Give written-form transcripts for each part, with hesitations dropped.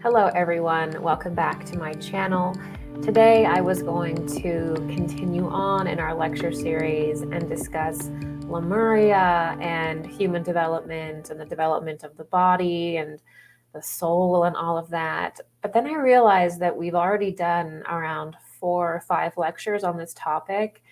Hello everyone, welcome back to my channel. Today I was going to continue on in our lecture series and discuss Lemuria and human development and the development of the body and the soul and all of that. But then I realized that we've already done around 4 or 5 lectures on this topic,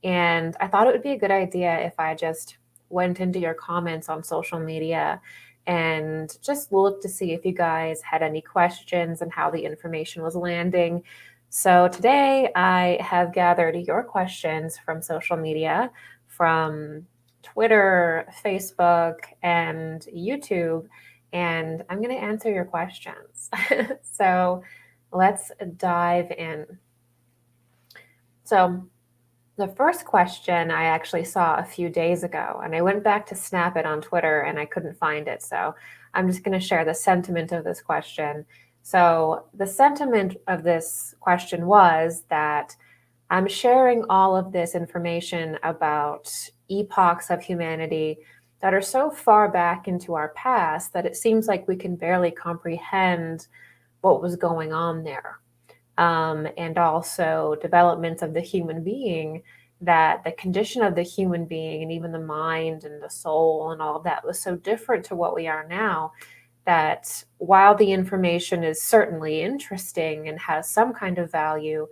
and I thought it would be a good idea if I just went into your comments on social media and just look to see if you guys had any questions and how the information was landing. So today I have gathered your questions from social media, from Twitter, Facebook, and YouTube, and I'm going to answer your questions. So let's dive in. So the first question I actually saw a few days ago, and I went back to snap it on Twitter and I couldn't find it. So I'm just going to share the sentiment of this question. So the sentiment of this question was that I'm sharing all of this information about epochs of humanity that are so far back into our past that it seems like we can barely comprehend what was going on there. And also development of the human being, that the condition of the human being and even the mind and the soul and all of that was so different to what we are now, that while the information is certainly interesting and has some kind of value,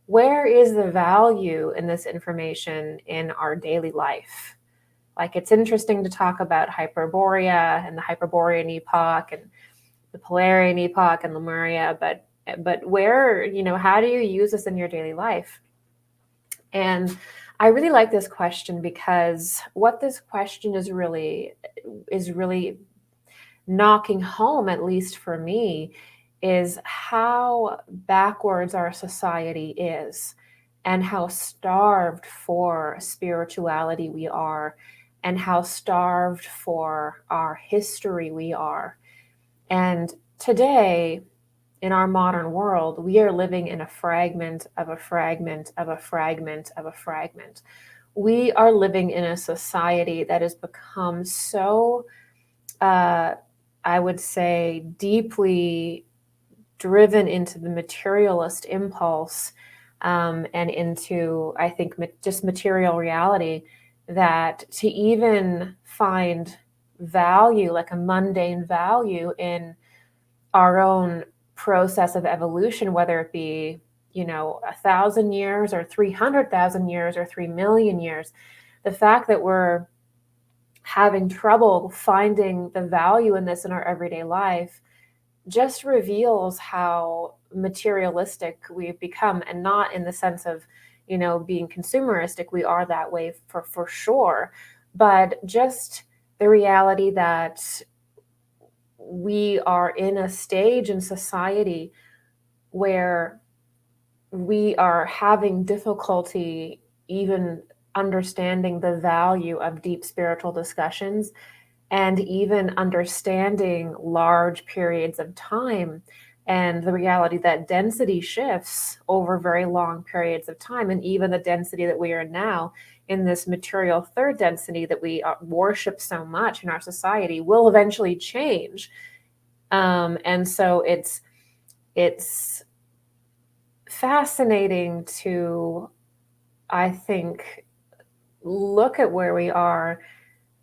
where is the value in this information in our daily life? Like, it's interesting to talk about Hyperborea and the Hyperborean epoch and the Polarian epoch and Lemuria, but where, how do you use this in your daily life? And I really like this question because what this question is really knocking home, at least for me, is how backwards our society is and how starved for spirituality we are and how starved for our history we are. And today, in our modern world, we are living in a fragment of a fragment of a fragment of a fragment. We are living in a society that has become so, I would say, deeply driven into the materialist impulse and into, I think, just material reality, that to even find value, like a mundane value in our own process of evolution, whether it be 1,000 years or 300,000 years or 3 million years, the fact that we're having trouble finding the value in this in our everyday life just reveals how materialistic we've become, and not in the sense of being consumeristic. We are that way for sure, but just the reality that we are in a stage in society where we are having difficulty even understanding the value of deep spiritual discussions and even understanding large periods of time, and the reality that density shifts over very long periods of time, and even the density that we are now in this material third density that we worship so much in our society will eventually change. And so it's fascinating to, I think, look at where we are,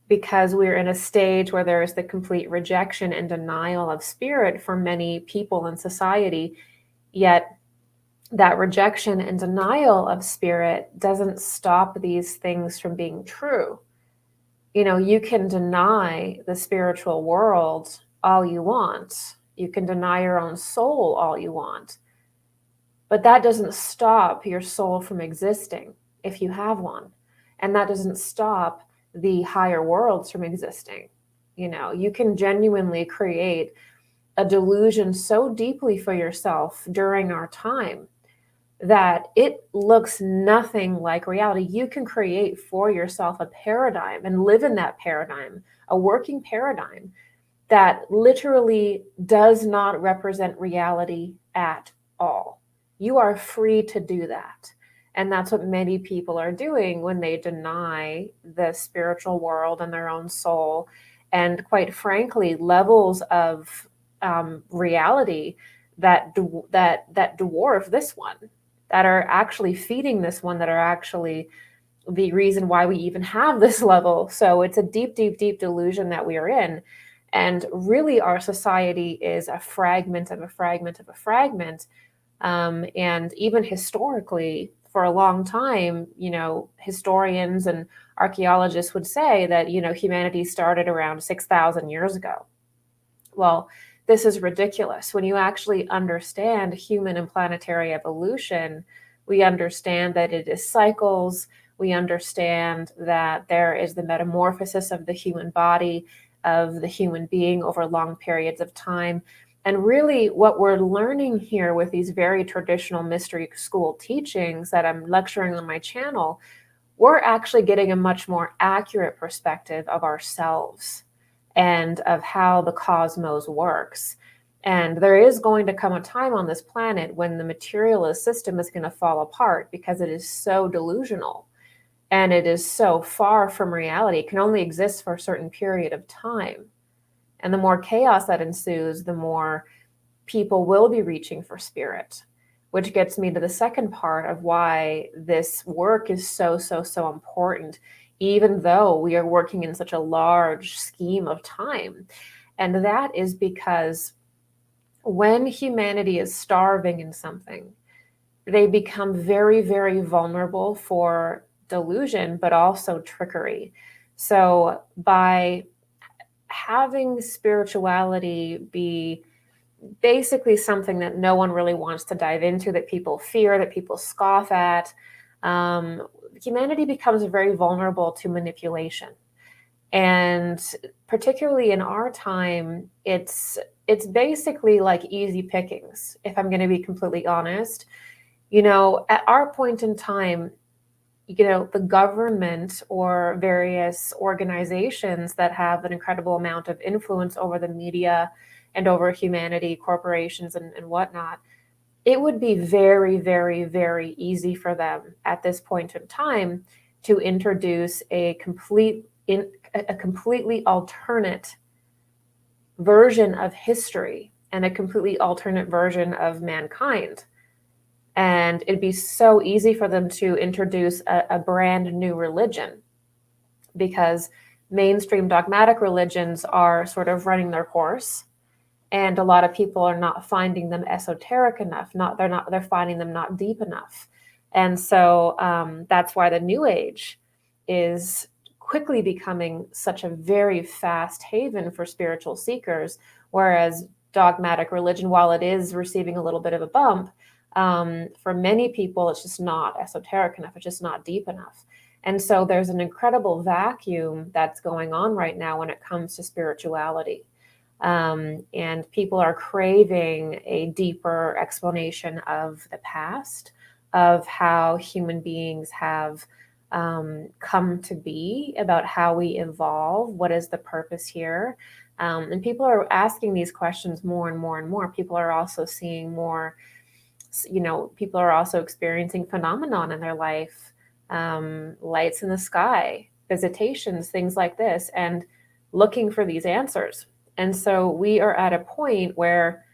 because we're in a stage where there is the complete rejection and denial of spirit for many people in society. Yet that rejection and denial of spirit doesn't stop these things from being true. You can deny the spiritual world all you want. You can deny your own soul all you want. But that doesn't stop your soul from existing if you have one. And that doesn't stop the higher worlds from existing. You can genuinely create a delusion so deeply for yourself during our time that it looks nothing like reality. You can create for yourself a paradigm and live in that paradigm, a working paradigm that literally does not represent reality at all. You are free to do that. And that's what many people are doing when they deny the spiritual world and their own soul. And quite frankly, levels of reality that dwarf this one, that are actually feeding this one, that are actually the reason why we even have this level. So it's a deep, deep, deep delusion that we are in. And really, our society is a fragment of a fragment of a fragment. And even historically, for a long time, historians and archaeologists would say that, humanity started around 6,000 years ago. Well, this is ridiculous. When you actually understand human and planetary evolution, we understand that it is cycles. We understand that there is the metamorphosis of the human body, of the human being over long periods of time. And really, what we're learning here with these very traditional mystery school teachings that I'm lecturing on my channel, we're actually getting a much more accurate perspective of ourselves and of how the cosmos works. And there is going to come a time on this planet when the materialist system is going to fall apart because it is so delusional and it is so far from reality. It can only exist for a certain period of time. And the more chaos that ensues, the more people will be reaching for spirit, which gets me to the second part of why this work is so, so, so important, even though we are working in such a large scheme of time. And that is because when humanity is starving in something, they become very, very vulnerable for delusion, but also trickery. So by having spirituality be basically something that no one really wants to dive into, that people fear, that people scoff at, humanity becomes very vulnerable to manipulation. And particularly in our time, it's basically like easy pickings, if I'm going to be completely honest. At our point in time, the government or various organizations that have an incredible amount of influence over the media and over humanity, corporations and whatnot, it would be very, very, very easy for them at this point in time to introduce a completely alternate version of history and a completely alternate version of mankind. And it'd be so easy for them to introduce a brand new religion, because mainstream dogmatic religions are sort of running their course. And a lot of people are not finding them esoteric enough. They're finding them not deep enough. And so that's why the New Age is quickly becoming such a very fast haven for spiritual seekers, whereas dogmatic religion, while it is receiving a little bit of a bump, for many people, it's just not esoteric enough. It's just not deep enough. And so there's an incredible vacuum that's going on right now when it comes to spirituality. And people are craving a deeper explanation of the past, of how human beings have come to be, about how we evolve, what is the purpose here. And people are asking these questions more and more and more. People are also seeing more, people are also experiencing phenomenon in their life, lights in the sky, visitations, things like this, and looking for these answers. And so we are at a point where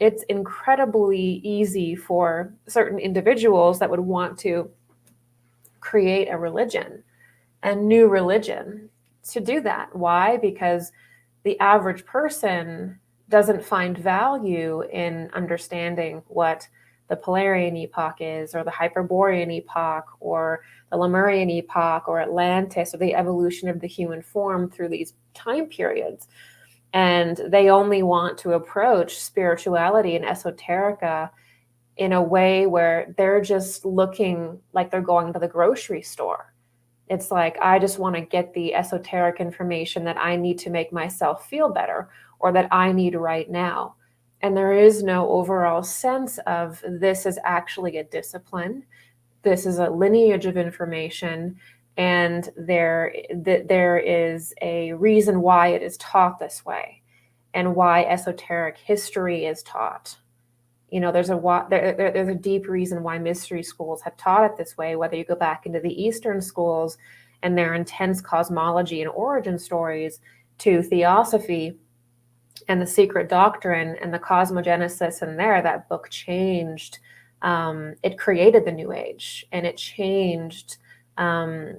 it's incredibly easy for certain individuals that would want to create a religion, a new religion, to do that. Why? Because the average person doesn't find value in understanding what the Polarian epoch is, or the Hyperborean epoch, or the Lemurian epoch, or Atlantis, or the evolution of the human form through these time periods. And they only want to approach spirituality and esoterica in a way where they're just looking like they're going to the grocery store. It's like, I just want to get the esoteric information that I need to make myself feel better, or that I need right now. And there is no overall sense of, this is actually a discipline. This is a lineage of information. And there is a reason why it is taught this way, and why esoteric history is taught. There's a deep reason why mystery schools have taught it this way, whether you go back into the Eastern schools and their intense cosmology and origin stories, to theosophy, and the Secret Doctrine and the cosmogenesis in there, that book changed. It created the New Age, and it changed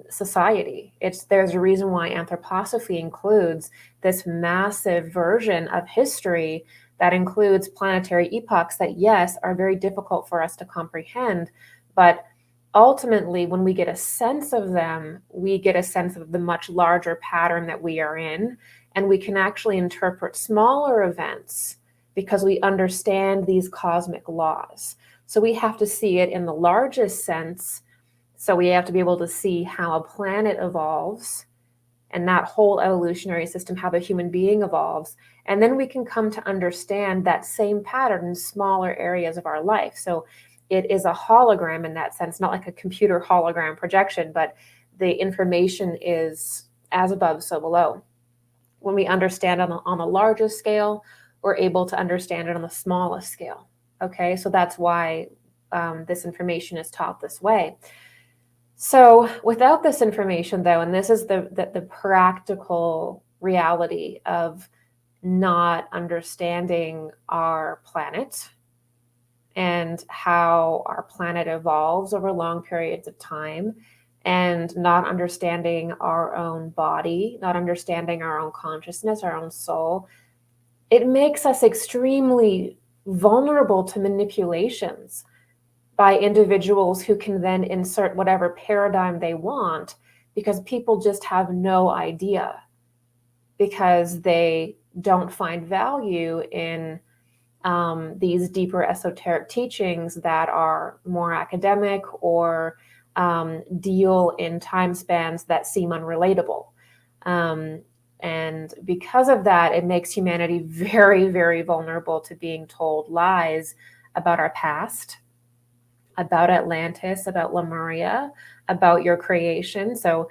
society. There's a reason why anthroposophy includes this massive version of history that includes planetary epochs that, yes, are very difficult for us to comprehend, but ultimately, when we get a sense of them, we get a sense of the much larger pattern that we are in, and we can actually interpret smaller events because we understand these cosmic laws. So we have to see it in the largest sense. So we have to be able to see how a planet evolves and that whole evolutionary system, how the human being evolves. And then we can come to understand that same pattern in smaller areas of our life. So it is a hologram in that sense, not like a computer hologram projection, but the information is as above, so below. When we understand on the largest scale, we're able to understand it on the smallest scale. Okay, so that's why this information is taught this way. So without this information, though, and this is the practical reality of not understanding our planet and how our planet evolves over long periods of time, and not understanding our own body, not understanding our own consciousness, our own soul, it makes us extremely vulnerable to manipulations by individuals who can then insert whatever paradigm they want, because people just have no idea, because they don't find value in these deeper esoteric teachings that are more academic or deal in time spans that seem unrelatable. And because of that, it makes humanity very, very vulnerable to being told lies about our past, about Atlantis, about Lemuria, about your creation. So,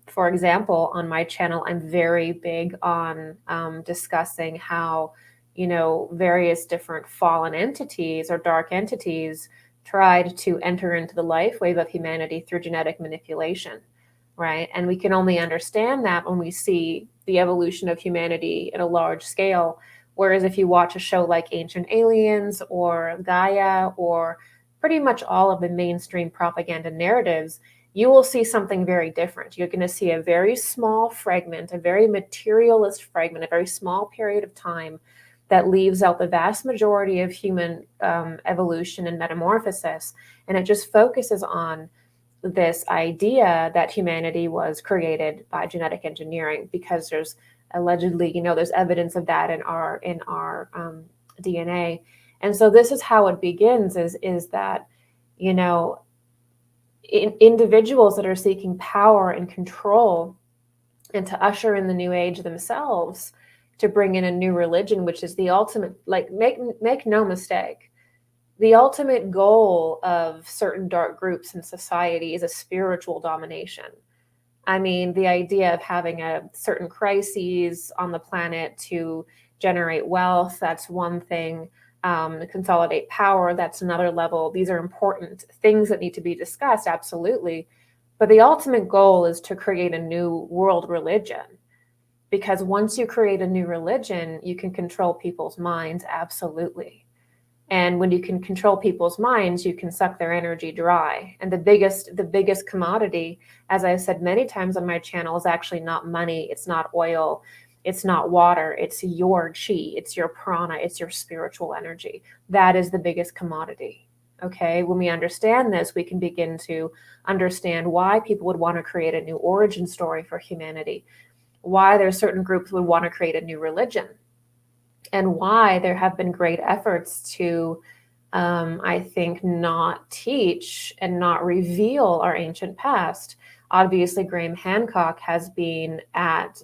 for example, on my channel, I'm very big on discussing how, various different fallen entities or dark entities tried to enter into the life wave of humanity through genetic manipulation, right? And we can only understand that when we see the evolution of humanity at a large scale. Whereas if you watch a show like Ancient Aliens or Gaia or pretty much all of the mainstream propaganda narratives, you will see something very different. You're going to see a very small fragment, a very materialist fragment, a very small period of time that leaves out the vast majority of human evolution and metamorphosis. And it just focuses on this idea that humanity was created by genetic engineering, because there's allegedly, there's evidence of that in our DNA. And so this is how it begins, is that, individuals that are seeking power and control and to usher in the new age themselves, to bring in a new religion, which is the ultimate, like, make no mistake, the ultimate goal of certain dark groups in society is a spiritual domination. I mean, the idea of having a certain crises on the planet to generate wealth, that's one thing. Consolidate power, that's another level. These are important things that need to be discussed, absolutely. But the ultimate goal is to create a new world religion. Because once you create a new religion, you can control people's minds, absolutely. And when you can control people's minds, you can suck their energy dry. And the biggest commodity, as I've said many times on my channel, is actually not money, it's not oil, it's not water, it's your chi, it's your prana, it's your spiritual energy. That is the biggest commodity. Okay, when we understand this, we can begin to understand why people would want to create a new origin story for humanity, why there's certain groups would want to create a new religion, and why there have been great efforts to, I think, not teach and not reveal our ancient past. Obviously, Graham Hancock has been at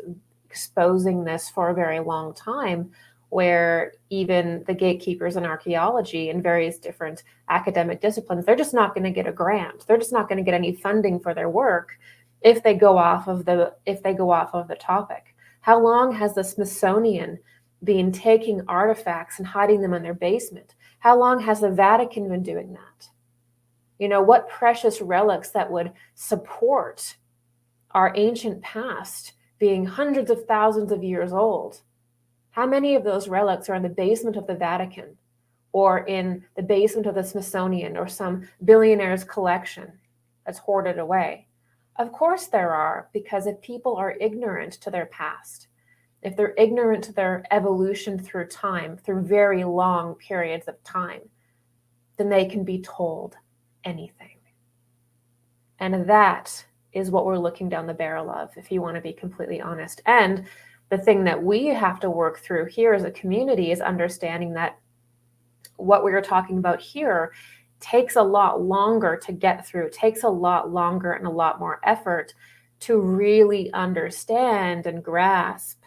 exposing this for a very long time, where even the gatekeepers in archaeology and various different academic disciplines, they're just not going to get a grant. They're just not going to get any funding for their work if they go off of the topic. How long has the Smithsonian been taking artifacts and hiding them in their basement? How long has the Vatican been doing that? What precious relics that would support our ancient past being hundreds of thousands of years old, How many of those relics are in the basement of the Vatican or in the basement of the Smithsonian or some billionaire's collection that's hoarded away? Of course there are, because if people are ignorant to their past, if they're ignorant to their evolution through time, through very long periods of time, then they can be told anything. And that is what we're looking down the barrel of, if you want to be completely honest. And the thing that we have to work through here as a community is understanding that what we are talking about here takes a lot longer to get through, takes a lot longer and a lot more effort to really understand and grasp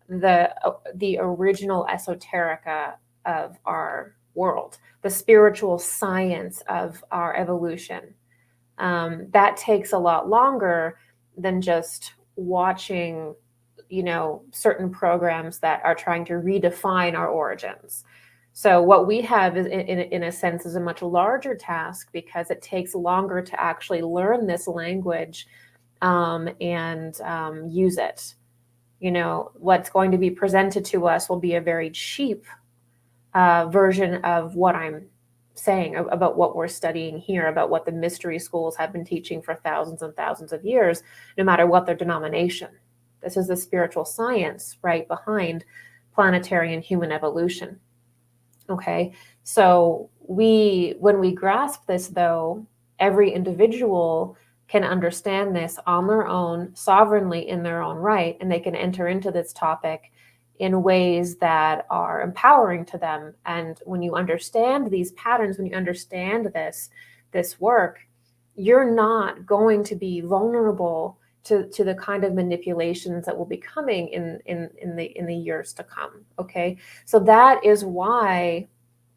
the original esoterica of our world, the spiritual science of our evolution. That takes a lot longer than just watching, certain programs that are trying to redefine our origins. So what we have is, in a sense, is a much larger task, because it takes longer to actually learn this language and use it. What's going to be presented to us will be a very cheap version of what I'm saying about what we're studying here, about what the mystery schools have been teaching for thousands and thousands of years, no matter what their denomination. This is the spiritual science right behind planetary and human evolution. Okay, so when we grasp this, though, every individual can understand this on their own, sovereignly in their own right, and they can enter into this topic in ways that are empowering to them. And when you understand these patterns, when you understand this work, you're not going to be vulnerable to the kind of manipulations that will be coming in the years to come. Okay, so that is why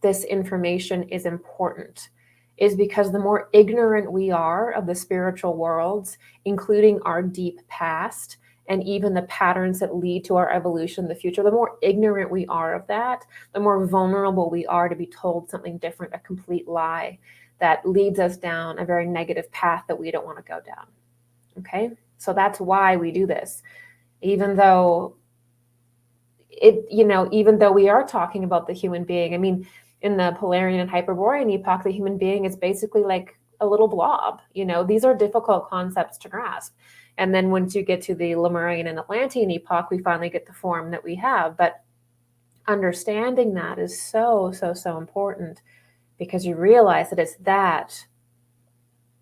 this information is important, is because the more ignorant we are of the spiritual worlds, including our deep past and even the patterns that lead to our evolution in the future, the more ignorant we are of that, the more vulnerable we are to be told something different, a complete lie that leads us down a very negative path that we don't want to go down. Okay, so that's why we do this, even though we are talking about the human being. I mean, in the Polarian and Hyperborean epoch, the human being is basically like a little blob. These are difficult concepts to grasp. And then once you get to the Lemurian and Atlantean epoch, we finally get the form that we have. But understanding that is so, so, so important, because you realize that it's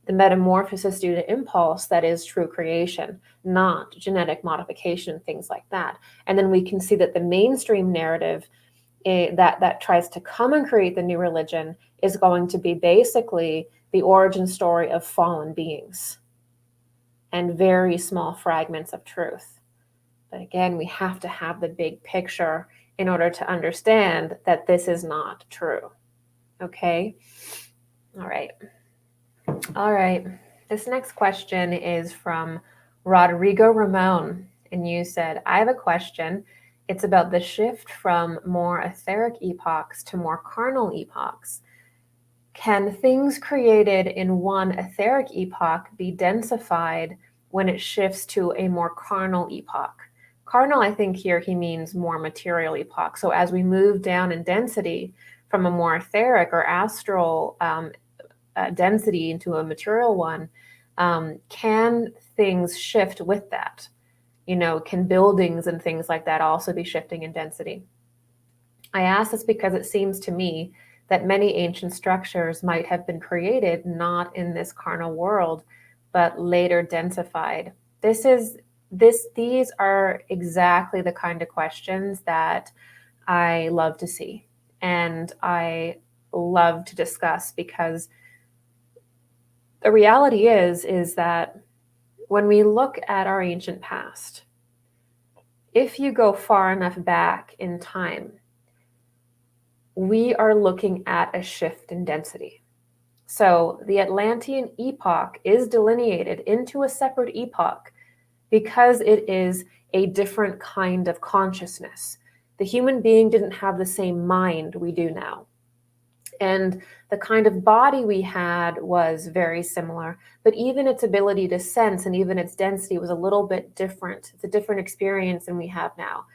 the metamorphosis due to impulse, that is true creation, not genetic modification, things like that. And then we can see that the mainstream narrative that tries to come and create the new religion is going to be basically the origin story of fallen beings and very small fragments of truth. But again, we have to have the big picture in order to understand that this is not true. Okay? All right. This next question is from Rodrigo Ramon. And you said, I have a question. It's about the shift from more etheric epochs to more carnal epochs. Can things created in one etheric epoch be densified when it shifts to a more carnal epoch? Carnal, I think here he means more material epoch. So as we move down in density from a more etheric or astral density into a material one, can things shift with that? Can buildings and things like that also be shifting in density? I ask this because it seems to me that many ancient structures might have been created not in this carnal world, but later densified. These are exactly the kind of questions that I love to see and I love to discuss, because the reality is that when we look at our ancient past, if you go far enough back in time, we are looking at a shift in density. So the Atlantean epoch is delineated into a separate epoch because it is a different kind of consciousness. The human being didn't have the same mind we do now. And the kind of body we had was very similar, but even its ability to sense and even its density was a little bit different. It's a different experience than we have now.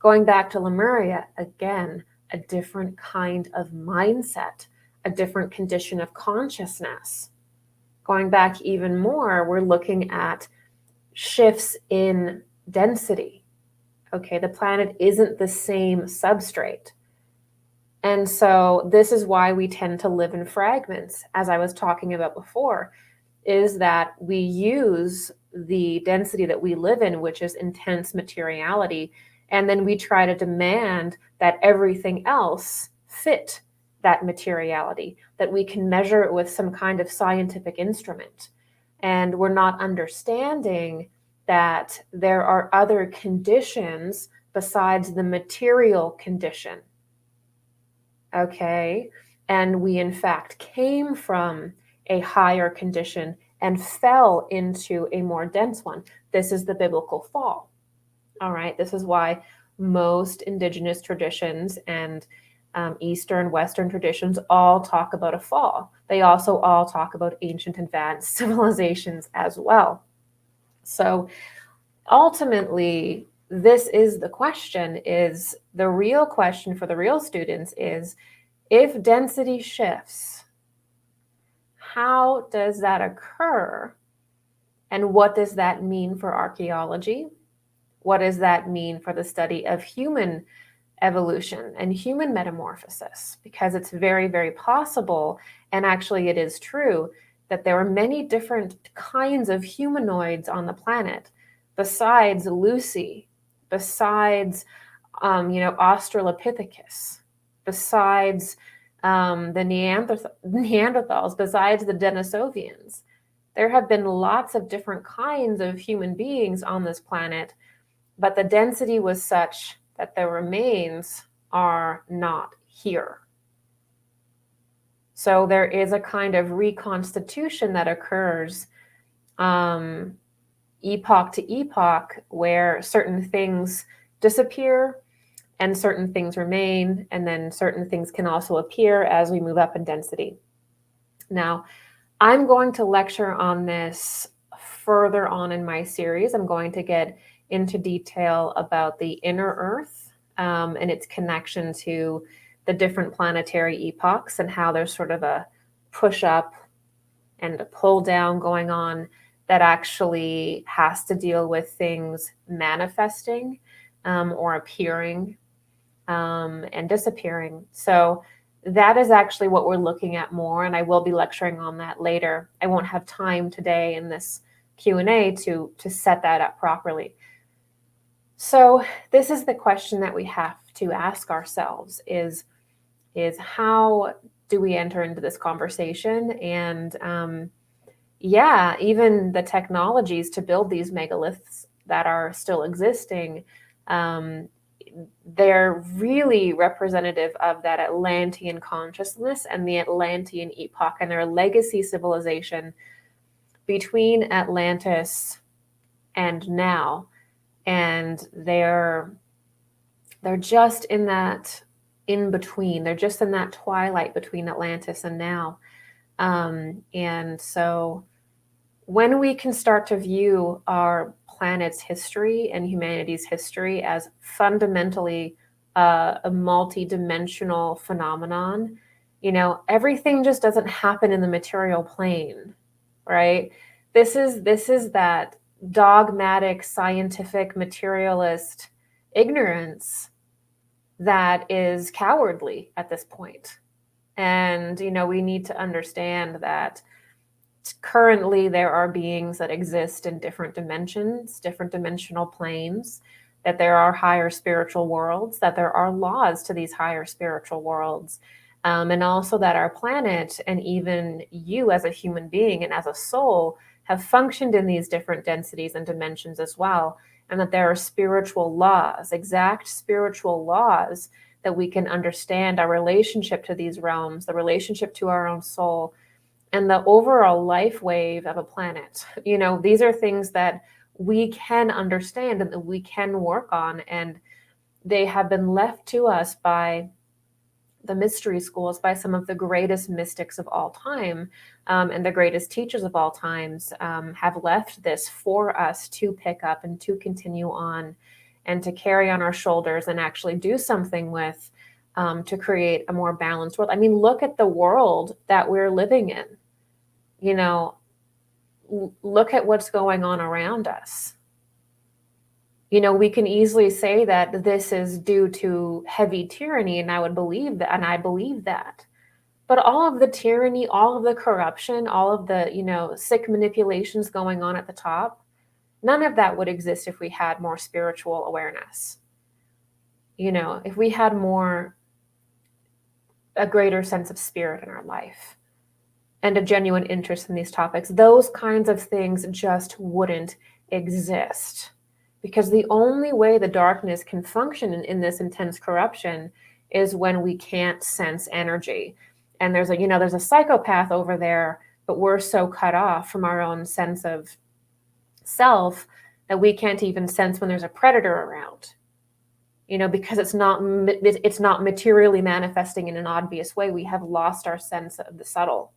Going back to Lemuria, again, a different kind of mindset, a different condition of consciousness. Going back even more, we're looking at shifts in density. Okay, the planet isn't the same substrate. And so this is why we tend to live in fragments, as I was talking about before, is that we use the density that we live in, which is intense materiality, and then we try to demand that everything else fit that materiality, that we can measure it with some kind of scientific instrument. And we're not understanding that there are other conditions besides the material condition. Okay? And we, in fact, came from a higher condition and fell into a more dense one. This is the biblical fall. All right? This is why most indigenous traditions and Eastern, Western traditions all talk about a fall. They also all talk about ancient advanced civilizations as well. So ultimately, this is the question, is the real question for the real students is, if density shifts, how does that occur? And what does that mean for archaeology? What does that mean for the study of human evolution and human metamorphosis? Because it's very, very possible, and actually it is true, that there are many different kinds of humanoids on the planet besides Lucy, besides Australopithecus, besides the Neanderthals, besides the Denisovians. There have been lots of different kinds of human beings on this planet, but the density was such that the remains are not here. So there is a kind of reconstitution that occurs epoch to epoch, where certain things disappear and certain things remain, and then certain things can also appear as we move up in density. Now, I'm going to lecture on this further on in my series. I'm going to get into detail about the inner Earth and its connection to the different planetary epochs, and how there's sort of a push up and a pull down going on that actually has to deal with things manifesting or appearing and disappearing. So that is actually what we're looking at more, and I will be lecturing on that later. I won't have time today in this Q&A to set that up properly. So this is the question that we have to ask ourselves, is how do we enter into this conversation? And even the technologies to build these megaliths that are still existing, they're really representative of that Atlantean consciousness and the Atlantean epoch and their legacy civilization between Atlantis and now. And they're just in that in between. They're just in that twilight between Atlantis and now. And so when we can start to view our planet's history and humanity's history as fundamentally a multi-dimensional phenomenon, everything just doesn't happen in the material plane, right? This is that dogmatic, scientific, materialist ignorance that is cowardly at this point. And, we need to understand that currently there are beings that exist in different dimensions, different dimensional planes, that there are higher spiritual worlds, that there are laws to these higher spiritual worlds, and also that our planet and even you as a human being and as a soul have functioned in these different densities and dimensions as well, and that there are spiritual laws, exact spiritual laws, that we can understand our relationship to these realms, the relationship to our own soul, and the overall life wave of a planet. These are things that we can understand and that we can work on, and they have been left to us by the mystery schools, by some of the greatest mystics of all time, and the greatest teachers of all times have left this for us to pick up and to continue on and to carry on our shoulders and actually do something with, to create a more balanced world. I mean, look at the world that we're living in. You know, look at what's going on around us. You know, we can easily say that this is due to heavy tyranny, and I would believe that, and I believe that. But all of the tyranny, all of the corruption, all of the, you know, sick manipulations going on at the top, none of that would exist if we had more spiritual awareness. You know, if we had a greater sense of spirit in our life and a genuine interest in these topics, those kinds of things just wouldn't exist. Because the only way the darkness can function in this intense corruption is when we can't sense energy. And there's a psychopath over there, but we're so cut off from our own sense of self that we can't even sense when there's a predator around. You know, because it's not materially manifesting in an obvious way. We have lost our sense of the subtle.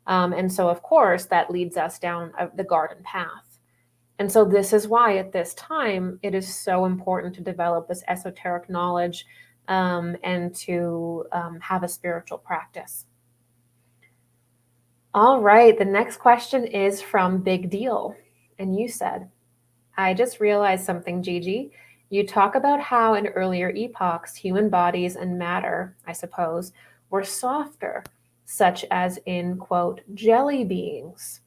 And so, of course, that leads us down the garden path. And so this is why at this time, it is so important to develop this esoteric knowledge and to have a spiritual practice. All right, the next question is from Big Deal. And you said, I just realized something, Gigi. You talk about how in earlier epochs, human bodies and matter, I suppose, were softer, such as in, quote, jelly beings.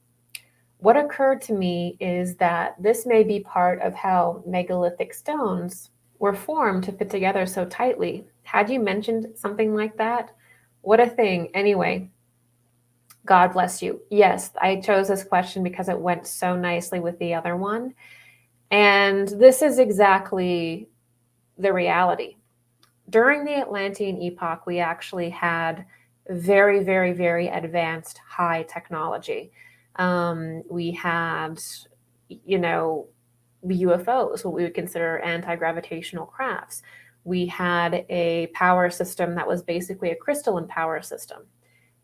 What occurred to me is that this may be part of how megalithic stones were formed to fit together so tightly. Had you mentioned something like that? What a thing. Anyway, God bless you. Yes, I chose this question because it went so nicely with the other one. And this is exactly the reality. During the Atlantean epoch, we actually had very, very, very advanced high technology. We had, you know, UFOs, what we would consider anti-gravitational crafts. We had a power system that was basically a crystalline power system.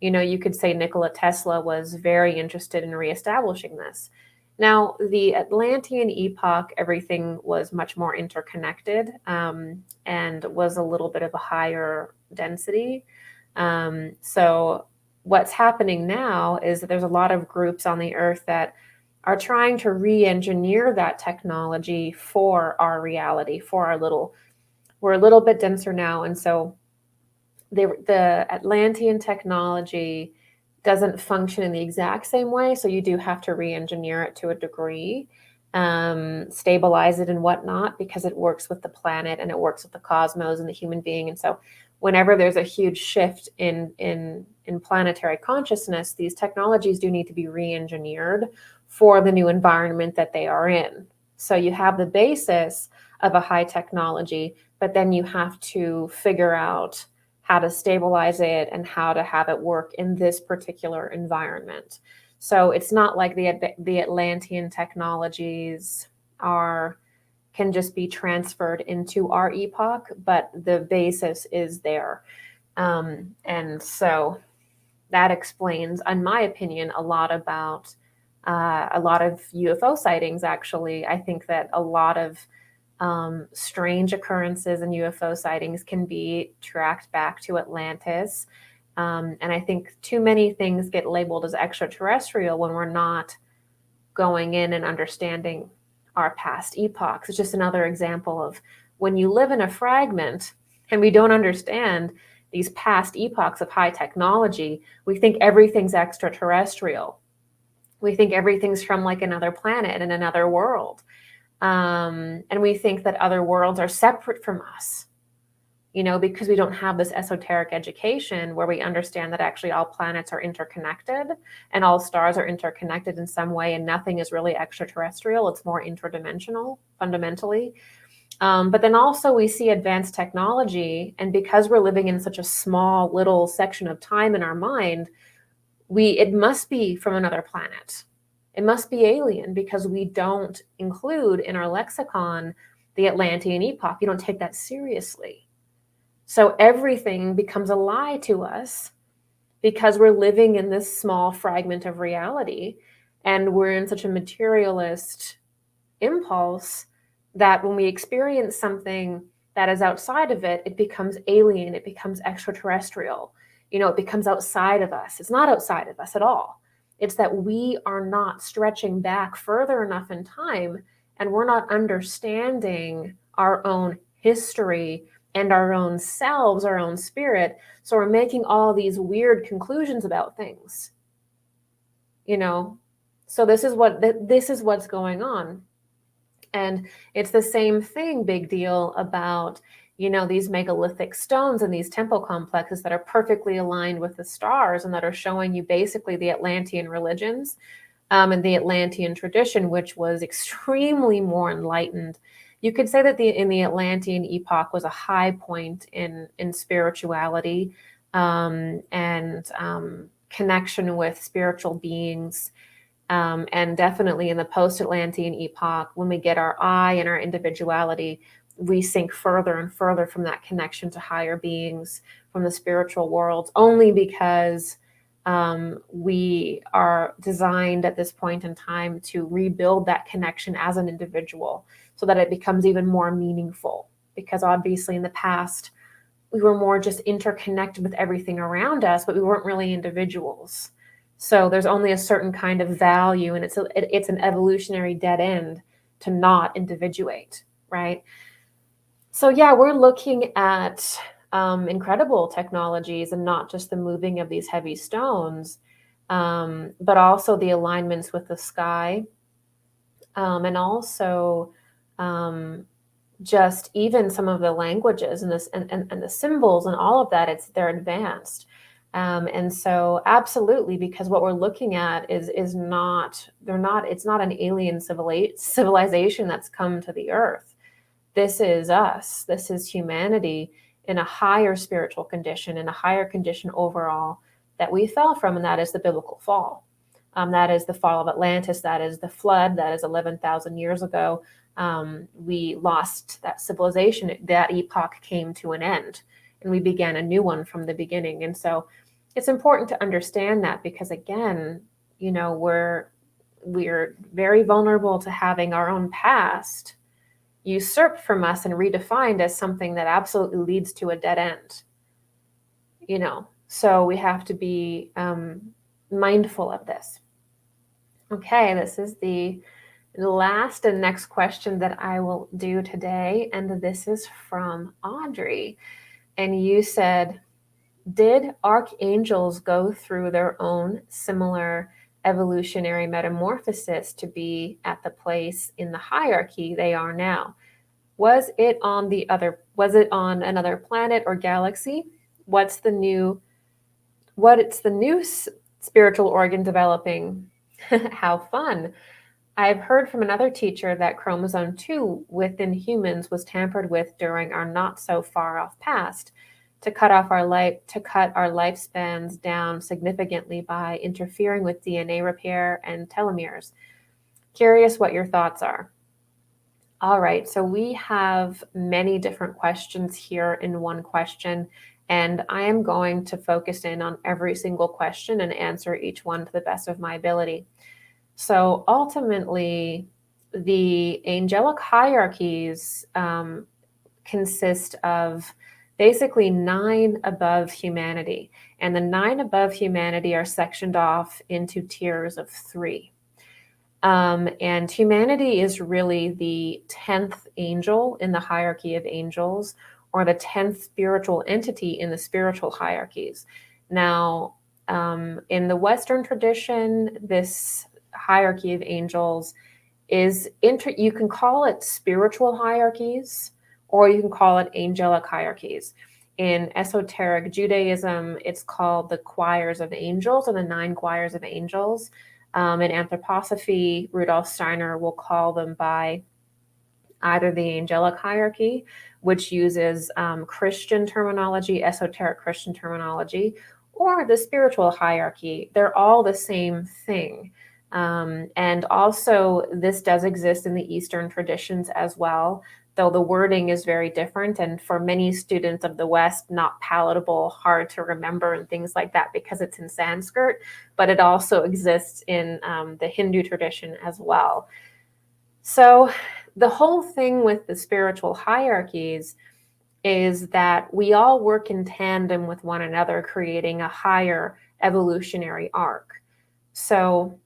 You know, you could say Nikola Tesla was very interested in reestablishing this. Now, the Atlantean epoch, everything was much more interconnected and was a little bit of a higher density. So what's happening now is that there's a lot of groups on the earth that are trying to re-engineer that technology for our reality, we're a little bit denser now. And so the Atlantean technology doesn't function in the exact same way. So you do have to re-engineer it to a degree, stabilize it and whatnot, because it works with the planet and it works with the cosmos and the human being. And so whenever there's a huge shift in planetary consciousness, these technologies do need to be re-engineered for the new environment that they are in. So you have the basis of a high technology, but then you have to figure out how to stabilize it and how to have it work in this particular environment. So it's not like the Atlantean technologies can just be transferred into our epoch, but the basis is there. And so that explains, in my opinion, a lot of UFO sightings, actually. I think that a lot of strange occurrences and UFO sightings can be tracked back to Atlantis. And I think too many things get labeled as extraterrestrial when we're not going in and understanding our past epochs. It's just another example of when you live in a fragment and we don't understand these past epochs of high technology, we think everything's extraterrestrial. We think everything's from like another planet and another world. And we think that other worlds are separate from us, you know, because we don't have this esoteric education where we understand that actually all planets are interconnected and all stars are interconnected in some way, and nothing is really extraterrestrial. It's more interdimensional fundamentally. But then also we see advanced technology, and because we're living in such a small little section of time in our mind, it must be from another planet. It must be alien, because we don't include in our lexicon the Atlantean epoch. You don't take that seriously. So everything becomes a lie to us because we're living in this small fragment of reality, and we're in such a materialist impulse that when we experience something that is outside of it, it becomes alien, it becomes extraterrestrial. It becomes outside of us. It's not outside of us at all. It's that we are not stretching back further enough in time, and we're not understanding our own history and our own selves, our own spirit. So we're making all these weird conclusions about things. So this is what's going on. And it's the same thing, big deal, about these megalithic stones and these temple complexes that are perfectly aligned with the stars and that are showing you basically the Atlantean religions, and the Atlantean tradition, which was extremely more enlightened. You could say that in the Atlantean epoch was a high point in spirituality, and connection with spiritual beings. And definitely in the post-Atlantean epoch, when we get our I and our individuality, we sink further and further from that connection to higher beings, from the spiritual worlds, only because we are designed at this point in time to rebuild that connection as an individual so that it becomes even more meaningful. Because obviously in the past, we were more just interconnected with everything around us, but we weren't really individuals. So there's only a certain kind of value, and it's an evolutionary dead end to not individuate, right? So yeah, we're looking at incredible technologies, and not just the moving of these heavy stones, but also the alignments with the sky, and also just even some of the languages and this and the symbols and all of that. They're advanced. And so absolutely, because what we're looking at is not, it's not an alien civilization that's come to the earth. This is us. This is humanity in a higher spiritual condition, in a higher condition overall that we fell from, and that is the biblical fall. That is the fall of Atlantis. That is the flood. That is 11,000 years ago. We lost that civilization. That epoch came to an end, and we began a new one from the beginning. And so it's important to understand that, because again, we're very vulnerable to having our own past usurped from us and redefined as something that absolutely leads to a dead end. So we have to be mindful of this. Okay, this is the last and next question that I will do today, and this is from Audrey. And you said, did archangels go through their own similar evolutionary metamorphosis to be at the place in the hierarchy they are now? Was it on another planet or galaxy? What's the new spiritual organ developing? How fun. I've heard from another teacher that chromosome 2 within humans was tampered with during our not so far off past to cut our lifespans down significantly by interfering with DNA repair and telomeres. Curious what your thoughts are. All right, so we have many different questions here in one question, and I am going to focus in on every single question and answer each one to the best of my ability. So ultimately, the angelic hierarchies consist of basically 9 above humanity, and the 9 above humanity are sectioned off into tiers of 3. And humanity is really the 10th angel in the hierarchy of angels, or the 10th spiritual entity in the spiritual hierarchies. Now, in the Western tradition, this hierarchy of angels is you can call it spiritual hierarchies, or you can call it angelic hierarchies. In esoteric Judaism, it's called the choirs of angels, or the 9 choirs of angels. In anthroposophy, Rudolf Steiner will call them by either the angelic hierarchy, which uses Christian terminology, esoteric Christian terminology, or the spiritual hierarchy. They're all the same thing. And also, this does exist in the Eastern traditions as well, though the wording is very different, and for many students of the West, not palatable, hard to remember, and things like that, because it's in Sanskrit, but it also exists in the Hindu tradition as well. So the whole thing with the spiritual hierarchies is that we all work in tandem with one another, creating a higher evolutionary arc. So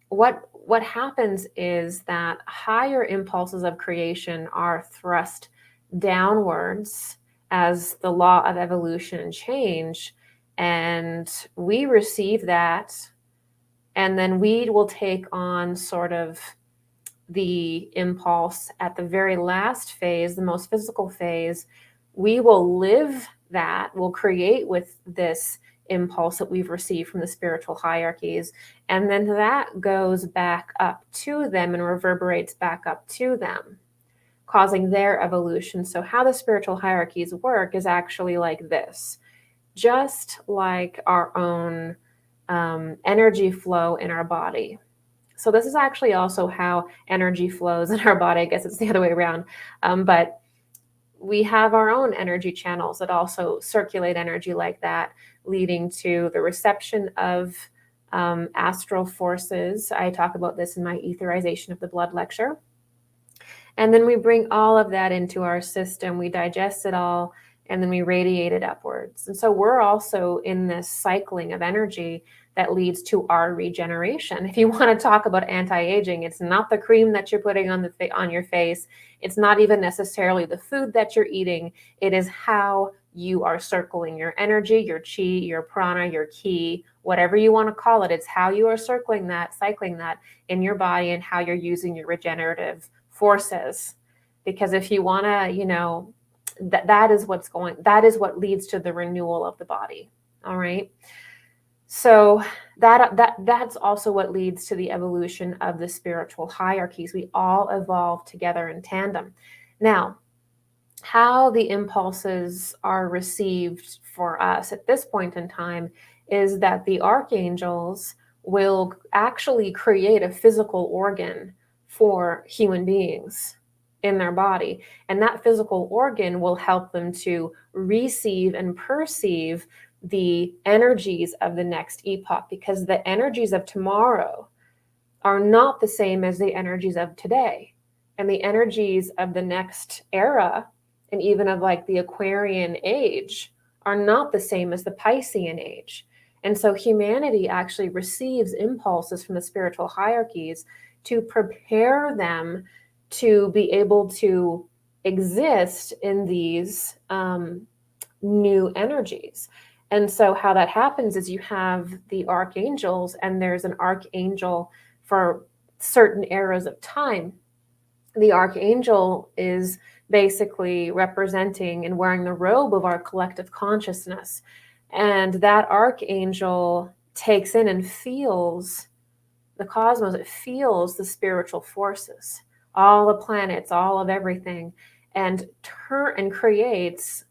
what happens is that higher impulses of creation are thrust downwards as the law of evolution and change, and we receive that, and then we will take on sort of the impulse at the very last phase, the most physical phase. We will live that, we'll create with this impulse that we've received from the spiritual hierarchies, and then that goes back up to them and reverberates back up to them, causing their evolution. So how the spiritual hierarchies work is actually like this, just like our own energy flow in our body. So this is actually also how energy flows in our body. I guess it's the other way around. But we have our own energy channels that also circulate energy like that, leading to the reception of astral forces. I talk about this in my Etherization of the Blood lecture. And then we bring all of that into our system. We digest it all, and then we radiate it upwards. And so we're also in this cycling of energy that leads to our regeneration. If you want to talk about anti-aging, it's not the cream that you're putting on your face. It's not even necessarily the food that you're eating. It is how you are circling your energy, your chi, your prana, your ki, whatever you want to call it. It's how you are cycling that in your body, and how you're using your regenerative forces. Because if you want to, that is what leads to the renewal of the body. All right. So that's also what leads to the evolution of the spiritual hierarchies. We all evolve together in tandem. Now, how the impulses are received for us at this point in time is that the archangels will actually create a physical organ for human beings in their body. And that physical organ will help them to receive and perceive the energies of the next epoch, because the energies of tomorrow are not the same as the energies of today. And the energies of the next era, and even of like the Aquarian age, are not the same as the Piscean age. And so humanity actually receives impulses from the spiritual hierarchies to prepare them to be able to exist in these new energies. And so how that happens is you have the archangels, and there's an archangel for certain eras of time. The archangel is basically representing and wearing the robe of our collective consciousness. And that archangel takes in and feels the cosmos. It feels the spiritual forces, all the planets, all of everything, and creates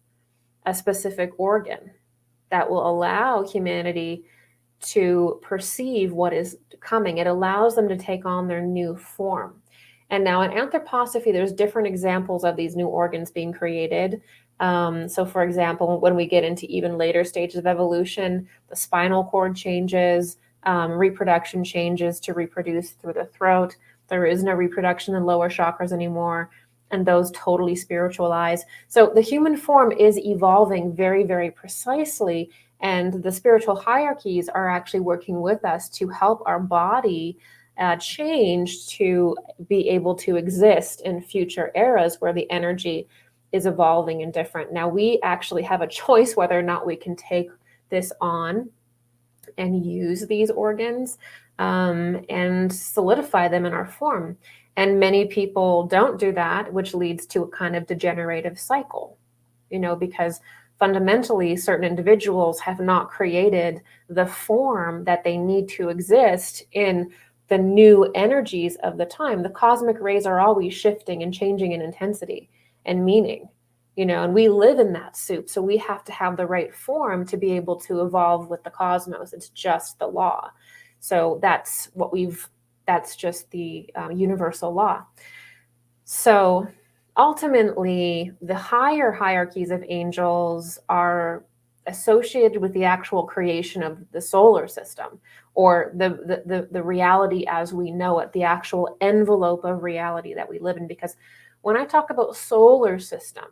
a specific organ that will allow humanity to perceive what is coming. It allows them to take on their new form. And now in anthroposophy, there's different examples of these new organs being created. So for example, when we get into even later stages of evolution, the spinal cord changes, reproduction changes to reproduce through the throat. There is no reproduction in lower chakras anymore, and those totally spiritualize. So the human form is evolving very, very precisely, and the spiritual hierarchies are actually working with us to help our body change to be able to exist in future eras where the energy is evolving and different. Now, we actually have a choice whether or not we can take this on and use these organs and solidify them in our form. And many people don't do that, which leads to a kind of degenerative cycle, because fundamentally certain individuals have not created the form that they need to exist in the new energies of the time. The cosmic rays are always shifting and changing in intensity and meaning, and we live in that soup. So we have to have the right form to be able to evolve with the cosmos. It's just the law. So that's just the universal law. So ultimately, the higher hierarchies of angels are associated with the actual creation of the solar system, or the reality as we know it, the actual envelope of reality that we live in. Because when I talk about solar system,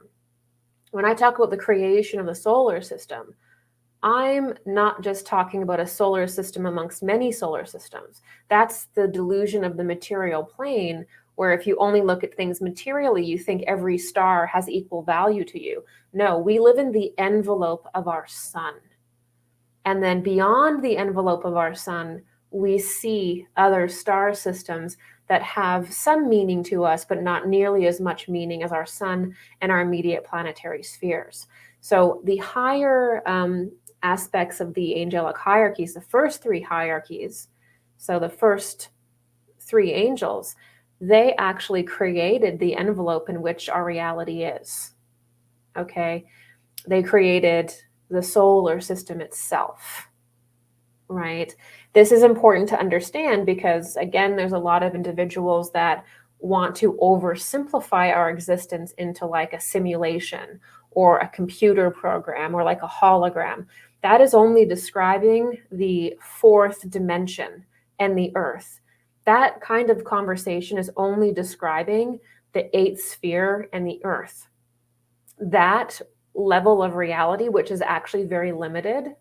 when I talk about the creation of the solar system, I'm not just talking about a solar system amongst many solar systems. That's the delusion of the material plane, where if you only look at things materially, you think every star has equal value to you. No, we live in the envelope of our sun. And then beyond the envelope of our sun, we see other star systems that have some meaning to us, but not nearly as much meaning as our sun and our immediate planetary spheres. So the higher aspects of the angelic hierarchies, the first three hierarchies, so the first three angels, they actually created the envelope in which our reality is. Okay? They created the solar system itself, right? This is important to understand because, again, there's a lot of individuals that want to oversimplify our existence into like a simulation or a computer program or like a hologram. That is only describing the fourth dimension and the earth. That kind of conversation is only describing the eighth sphere and the earth. That level of reality, which is actually very limited,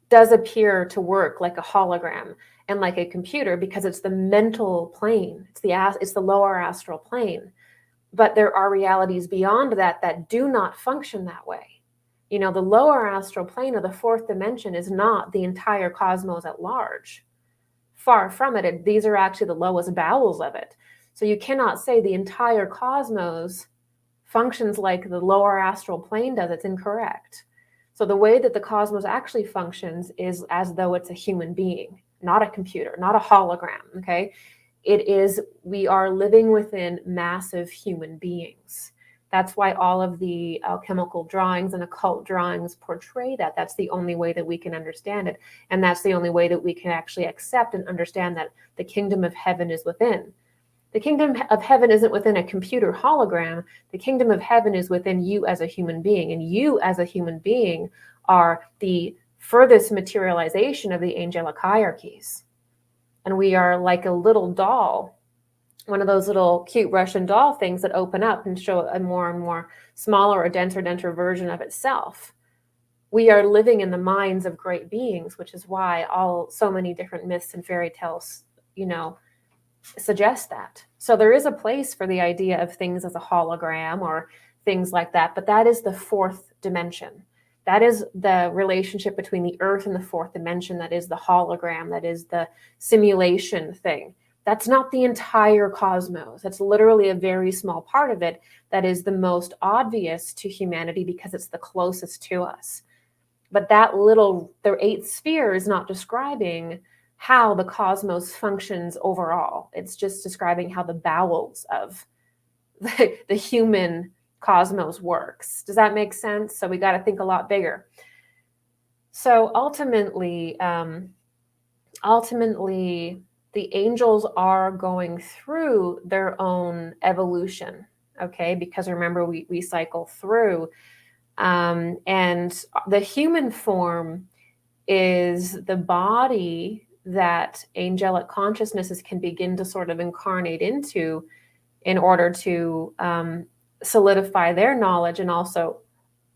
does appear to work like a hologram and like a computer because it's the mental plane. It's the lower astral plane. But there are realities beyond that that do not function that way. You know, the lower astral plane of the fourth dimension is not the entire cosmos at large. Far from it. These are actually the lowest bowels of it. So you cannot say the entire cosmos functions like the lower astral plane does. It's incorrect. So the way that the cosmos actually functions is as though it's a human being, not a computer, not a hologram, okay? We are living within massive human beings. That's why all of the alchemical drawings and occult drawings portray that. That's the only way that we can understand it. And that's the only way that we can actually accept and understand that the kingdom of heaven is within. The kingdom of heaven isn't within a computer hologram. The kingdom of heaven is within you as a human being. And you as a human being are the furthest materialization of the angelic hierarchies. And we are like a little doll, one of those little cute Russian doll things that open up and show a more and more smaller or denser version of itself. We are living in the minds of great beings, which is why so many different myths and fairy tales, suggest that. So there is a place for the idea of things as a hologram or things like that, but that is the fourth dimension. That is the relationship between the earth and the fourth dimension. That is the hologram. That is the simulation thing. That's not the entire cosmos. That's literally a very small part of it that is the most obvious to humanity because it's the closest to us. But the eighth sphere is not describing how the cosmos functions overall. It's just describing how the bowels of the human cosmos works. Does that make sense? So we got to think a lot bigger. So ultimately, the angels are going through their own evolution, okay? Because remember, we cycle through. And the human form is the body that angelic consciousnesses can begin to sort of incarnate into in order to solidify their knowledge and also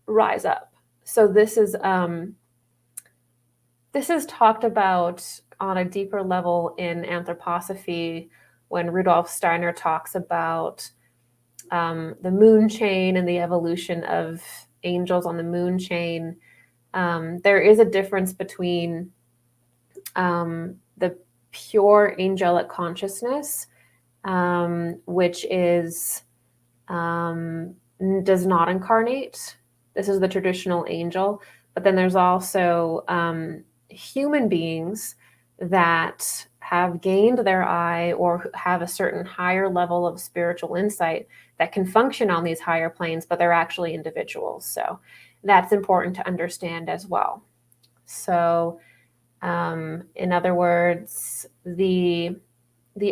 rise up. So this is talked about on a deeper level in anthroposophy when Rudolf Steiner talks about the moon chain and the evolution of angels on the moon chain. There is a difference between the pure angelic consciousness, which is does not incarnate. This is the traditional angel. But then there's also human beings that have gained their eye or have a certain higher level of spiritual insight that can function on these higher planes, but they're actually individuals. So that's important to understand as well. So in other words, the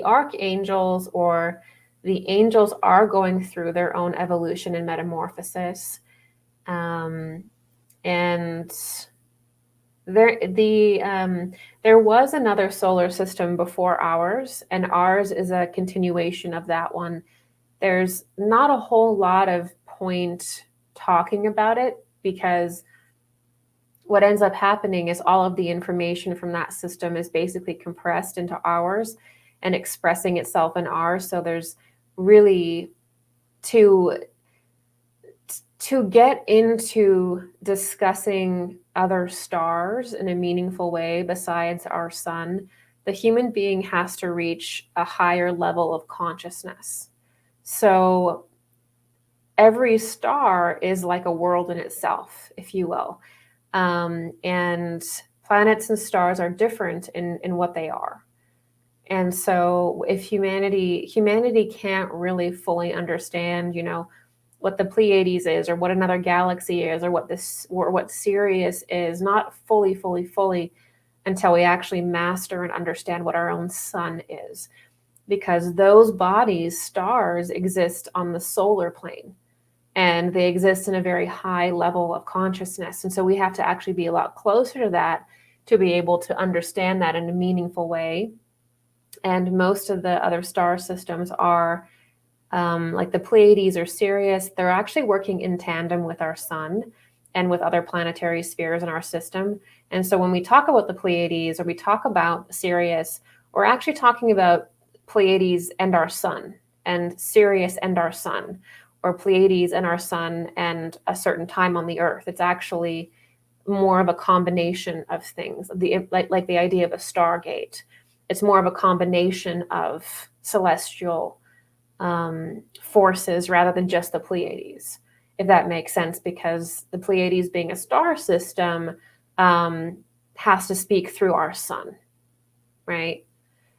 archangels or the angels are going through their own evolution and metamorphosis. And there was another solar system before ours, and ours is a continuation of that one. There's not a whole lot of point talking about it, because what ends up happening is all of the information from that system is basically compressed into ours and expressing itself in ours. So there's really to get into discussing other stars in a meaningful way besides our sun, the human being has to reach a higher level of consciousness. So every star is like a world in itself, if you will. And planets and stars are different in what they are. And so if humanity can't really fully understand, what the Pleiades is, or what another galaxy is, or what Sirius is, not fully until we actually master and understand what our own sun is. Because those bodies, stars, exist on the solar plane, and they exist in a very high level of consciousness. And so we have to actually be a lot closer to that to be able to understand that in a meaningful way. And most of the other star systems are like the Pleiades or Sirius, they're actually working in tandem with our sun and with other planetary spheres in our system. And so when we talk about the Pleiades or we talk about Sirius, we're actually talking about Pleiades and our sun, and Sirius and our sun, or Pleiades and our sun and a certain time on the earth. It's actually more of a combination of things, like the idea of a stargate. It's more of a combination of celestial forces rather than just the Pleiades, if that makes sense, because the Pleiades, being a star system, has to speak through our sun, right?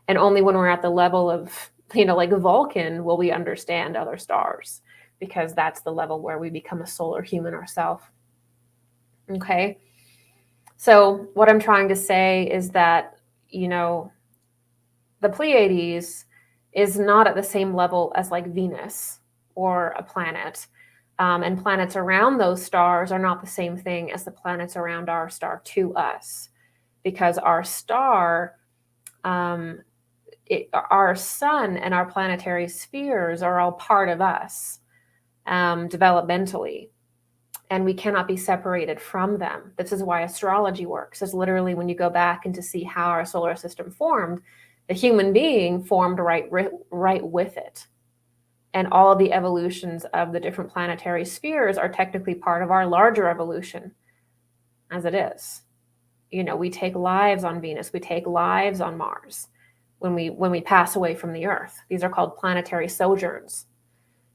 And only when we're at the level of, like Vulcan, will we understand other stars, because that's the level where we become a solar human ourselves. Okay. So what I'm trying to say is that, the Pleiades is not at the same level as like Venus or a planet. And planets around those stars are not the same thing as the planets around our star to us, because our star, our sun and our planetary spheres are all part of us developmentally, and we cannot be separated from them. This is why astrology works. Is literally, when you go back and to see how our solar system formed, the human being formed right with it. And all of the evolutions of the different planetary spheres are technically part of our larger evolution, as it is. We take lives on Venus, we take lives on Mars when we pass away from the Earth. These are called planetary sojourns.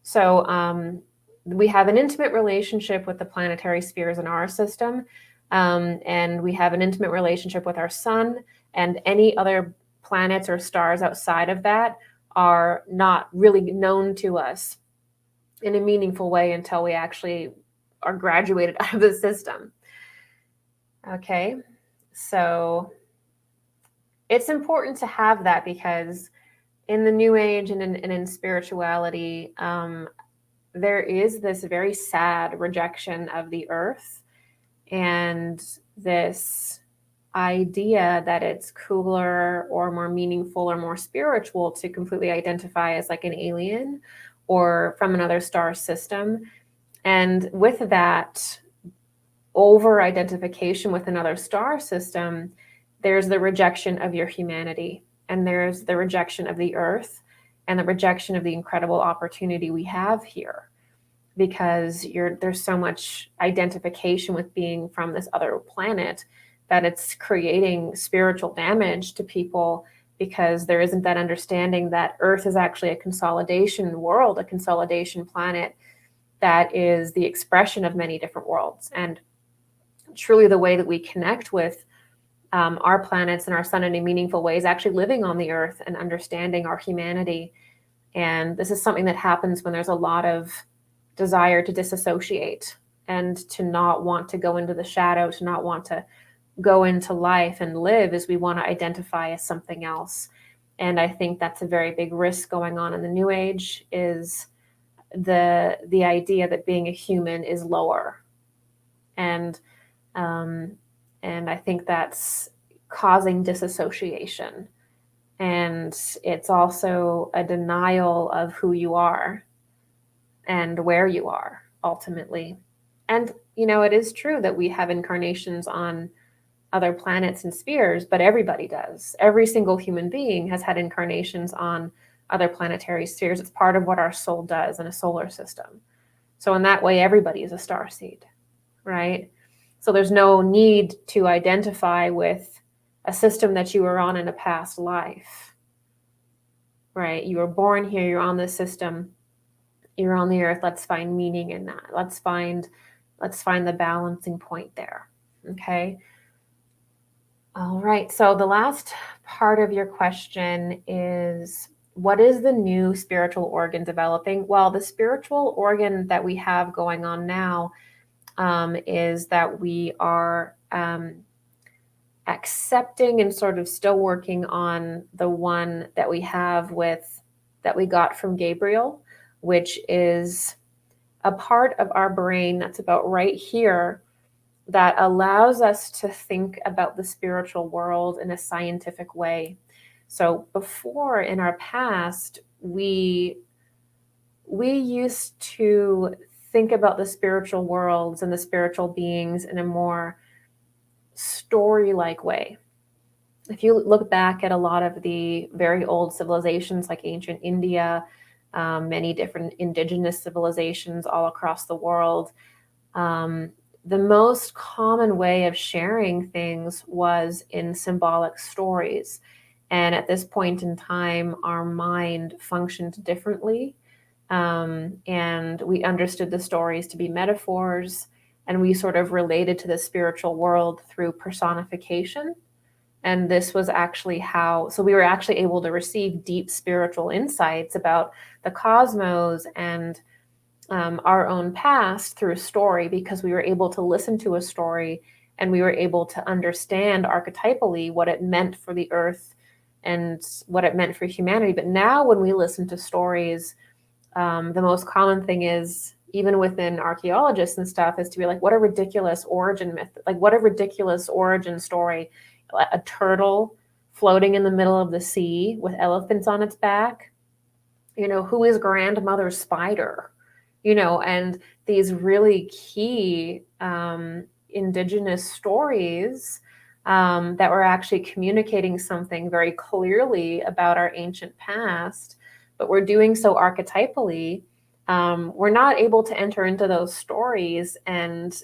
So we have an intimate relationship with the planetary spheres in our system, and we have an intimate relationship with our sun, and any other planets or stars outside of that are not really known to us in a meaningful way until we actually are graduated out of the system. Okay, so it's important to have that, because in the New Age and in spirituality, there is this very sad rejection of the earth, and this idea that it's cooler or more meaningful or more spiritual to completely identify as like an alien or from another star system. And with that over identification with another star system, there's the rejection of your humanity, and there's the rejection of the earth, and the rejection of the incredible opportunity we have here, because there's so much identification with being from this other planet that it's creating spiritual damage to people, because there isn't that understanding that Earth is actually a consolidation world, a consolidation planet that is the expression of many different worlds. And truly the way that we connect with our planets and our sun in a meaningful way is actually living on the Earth and understanding our humanity. And this is something that happens when there's a lot of desire to disassociate and to not want to go into the shadow, to not want to go into life and live, as we want to identify as something else. And I think that's a very big risk going on in the New Age, is the idea that being a human is lower. And And I think that's causing disassociation. And it's also a denial of who you are and where you are ultimately. And, it is true that we have incarnations on other planets and spheres, but everybody does. Every single human being has had incarnations on other planetary spheres. It's part of what our soul does in a solar system. So in that way, everybody is a starseed, right? So there's no need to identify with a system that you were on in a past life, right? You were born here, you're on this system, you're on the earth. Let's find meaning in that. Let's find the balancing point there. Okay. All right. So the last part of your question is, what is the new spiritual organ developing? Well, the spiritual organ that we have going on now is that we are accepting and sort of still working on the one that we have that we got from Gabriel, which is a part of our brain that's about right here that allows us to think about the spiritual world in a scientific way. So before, in our past, we used to think about the spiritual worlds and the spiritual beings in a more story-like way. If you look back at a lot of the very old civilizations like ancient India, many different indigenous civilizations all across the world, the most common way of sharing things was in symbolic stories. And at this point in time, our mind functioned differently. And we understood the stories to be metaphors, and we sort of related to the spiritual world through personification. And this was actually so we were actually able to receive deep spiritual insights about the cosmos and our own past through a story, because we were able to listen to a story and we were able to understand archetypally what it meant for the earth and what it meant for humanity. But now when we listen to stories, the most common thing is, even within archaeologists and stuff, is to be like, what a ridiculous origin myth, like what a ridiculous origin story. A turtle floating in the middle of the sea with elephants on its back, who is grandmother spider, and these really key indigenous stories that were actually communicating something very clearly about our ancient past, but we're doing so archetypally. We're not able to enter into those stories and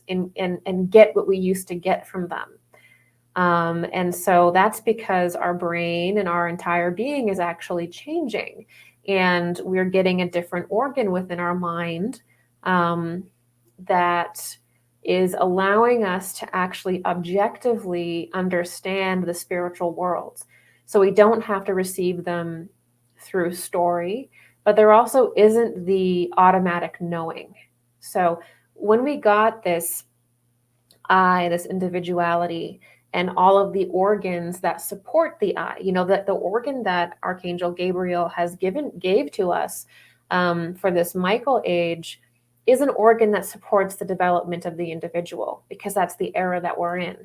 get what we used to get from them. And so that's because our brain and our entire being is actually changing, and we're getting a different organ within our mind that is allowing us to actually objectively understand the spiritual worlds. So we don't have to receive them through story, but there also isn't the automatic knowing. So when we got this this individuality, and all of the organs that support the eye, that the organ that Archangel Gabriel gave to us for this Michael age is an organ that supports the development of the individual, because that's the era that we're in,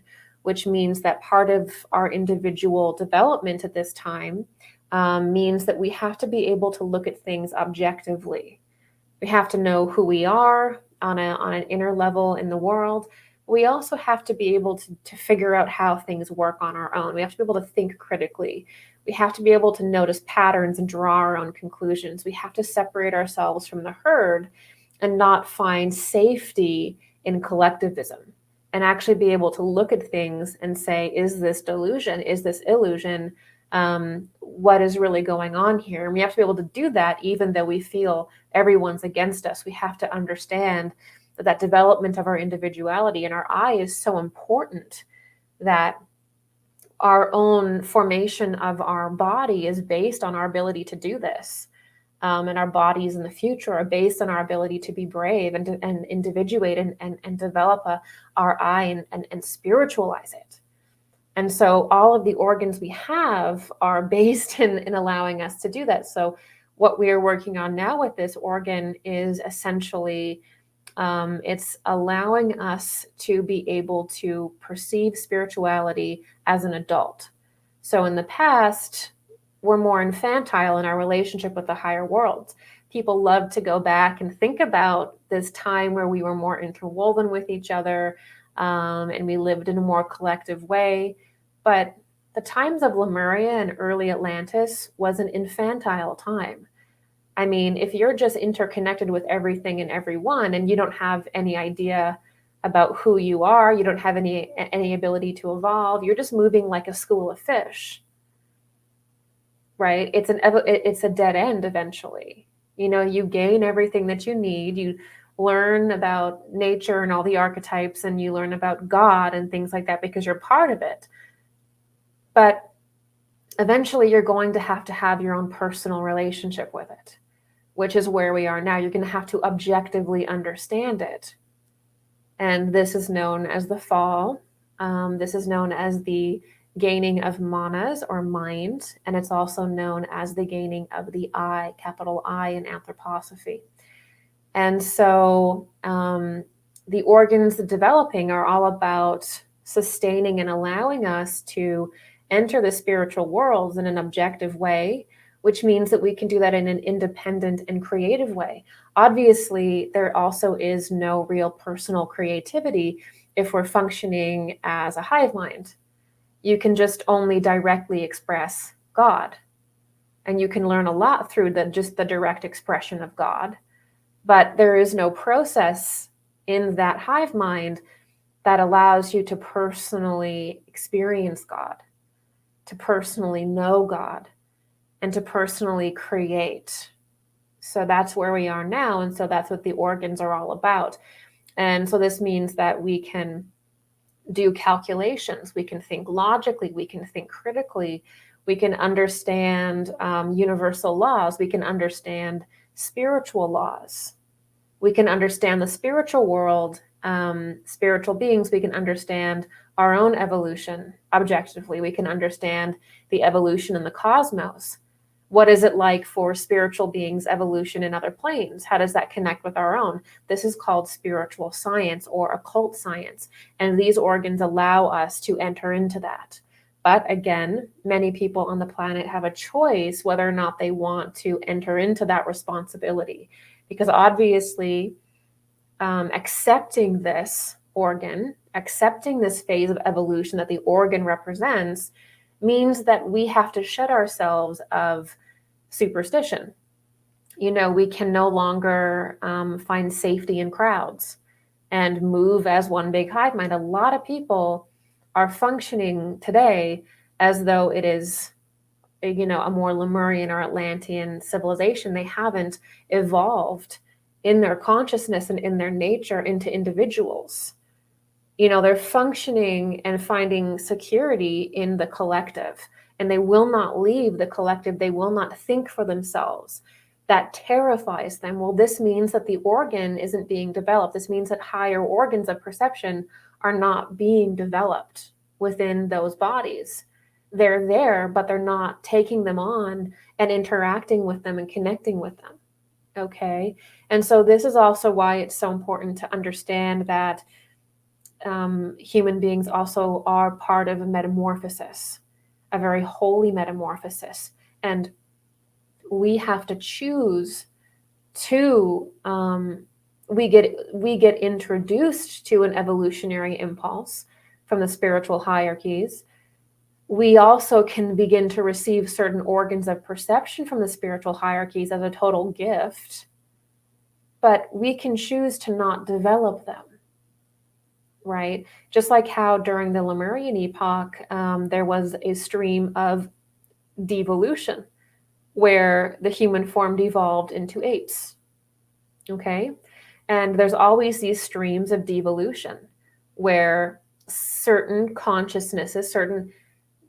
which means that part of our individual development at this time means that we have to be able to look at things objectively. We have to know who we are on an inner level in the world. We also have to be able to figure out how things work on our own. We have to be able to think critically. We have to be able to notice patterns and draw our own conclusions. We have to separate ourselves from the herd and not find safety in collectivism, and actually be able to look at things and say, is this delusion? Is this illusion? What is really going on here? And we have to be able to do that even though we feel everyone's against us. We have to understand that development of our individuality and our I is so important, that our own formation of our body is based on our ability to do this. And our bodies in the future are based on our ability to be brave and individuate and develop our I and spiritualize it. And so all of the organs we have are based in allowing us to do that. So what we are working on now with this organ is essentially It's allowing us to be able to perceive spirituality as an adult. So in the past, we're more infantile in our relationship with the higher world. People love to go back and think about this time where we were more interwoven with each other, and we lived in a more collective way. But the times of Lemuria and early Atlantis was an infantile time. I mean, if you're just interconnected with everything and everyone and you don't have any idea about who you are, you don't have any ability to evolve, you're just moving like a school of fish, right? It's a dead end eventually. You know, you gain everything that you need, you learn about nature and all the archetypes, and you learn about God and things like that because you're part of it. But eventually you're going to have your own personal relationship with it, which is where we are now. You're going to have to objectively understand it. And this is known as the fall. This is known as the gaining of manas or mind. And it's also known as the gaining of the I, capital I in anthroposophy. And so the organs developing are all about sustaining and allowing us to enter the spiritual worlds in an objective way, which means that we can do that in an independent and creative way. Obviously, there also is no real personal creativity if we're functioning as a hive mind. You can just only directly express God, and you can learn a lot through just the direct expression of God. But there is no process in that hive mind that allows you to personally experience God, to personally know God, and to personally create. So that's where we are now. And so that's what the organs are all about. And so this means that we can do calculations, we can think logically, we can think critically, we can understand universal laws, we can understand spiritual laws, we can understand the spiritual world, spiritual beings, we can understand our own evolution objectively, we can understand the evolution in the cosmos. What is it like for spiritual beings' evolution in other planes? How does that connect with our own? This is called spiritual science or occult science. And these organs allow us to enter into that. But again, many people on the planet have a choice whether or not they want to enter into that responsibility. Because obviously, accepting this organ, accepting this phase of evolution that the organ represents, means that we have to shed ourselves of superstition. You know, we can no longer find safety in crowds and move as one big hive mind. A lot of people are functioning today as though it is, you know, a more Lemurian or Atlantean civilization. They haven't evolved in their consciousness and in their nature into individuals. You know, they're functioning and finding security in the collective, and they will not leave the collective. They will not think for themselves. That terrifies them. Well, this means that the organ isn't being developed. This means that higher organs of perception are not being developed within those bodies. They're there, but they're not taking them on and interacting with them and connecting with them. Okay. And so this is also why it's so important to understand that human beings also are part of a metamorphosis, a very holy metamorphosis. And we have to choose to, we get introduced to an evolutionary impulse from the spiritual hierarchies. We also can begin to receive certain organs of perception from the spiritual hierarchies as a total gift, but we can choose to not develop them. Right? Just like how during the Lemurian epoch, there was a stream of devolution where the human form devolved into apes. Okay? And there's always these streams of devolution where certain consciousnesses, certain,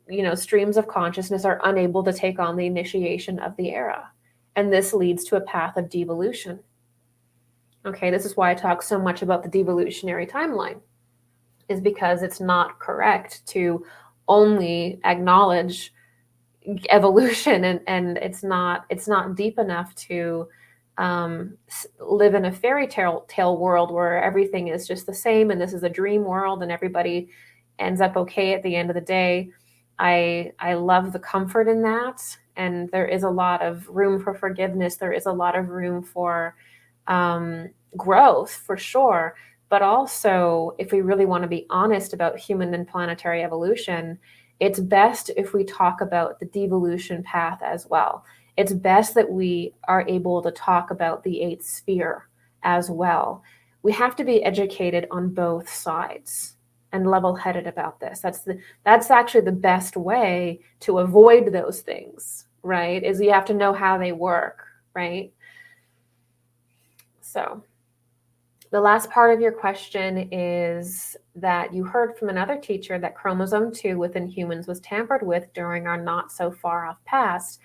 you know, streams of consciousness are unable to take on the initiation of the era. And this leads to a path of devolution. Okay, this is why I talk so much about the devolutionary timeline, is because it's not correct to only acknowledge evolution, and it's not deep enough to live in a fairy tale world where everything is just the same and this is a dream world and everybody ends up okay at the end of the day. I love the comfort in that, and there is a lot of room for forgiveness. There is a lot of room for growth, for sure. But also, if we really want to be honest about human and planetary evolution, it's best if we talk about the devolution path as well. It's best that we are able to talk about the eighth sphere as well. We have to be educated on both sides and level-headed about this. That's actually the best way to avoid those things, right? Is you have to know how they work, right? So the last part of your question is that you heard from another teacher that chromosome 2 within humans was tampered with during our not so far off past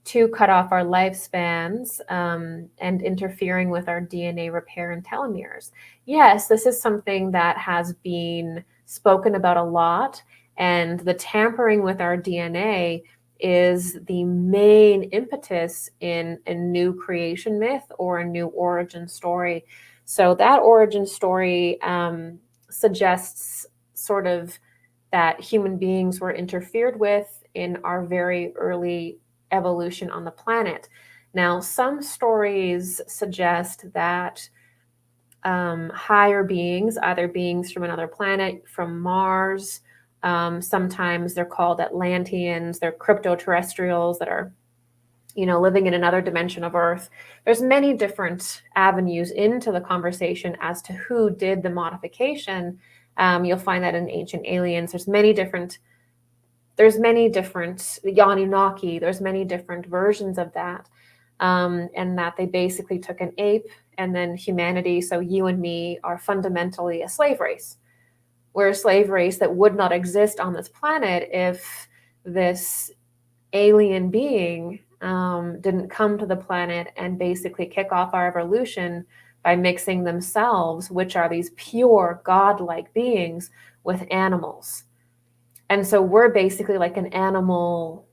to cut off our lifespans and interfering with our DNA repair and telomeres. Yes, this is something that has been spoken about a lot, and the tampering with our DNA is the main impetus in a new creation myth or a new origin story. So that origin story suggests sort of that human beings were interfered with in our very early evolution on the planet. Now, some stories suggest that higher beings, either beings from another planet, from Mars, sometimes they're called Atlanteans, they're crypto-terrestrials that are, living in another dimension of Earth. There's many different avenues into the conversation as to who did the modification. You'll find that in Ancient Aliens. There's many different the Anunnaki, there's many different versions of that, and that they basically took an ape and then humanity, so you and me are fundamentally a slave race. We're a slave race that would not exist on this planet if this alien being didn't come to the planet and basically kick off our evolution by mixing themselves, which are these pure godlike beings, with animals. And so we're basically like an animal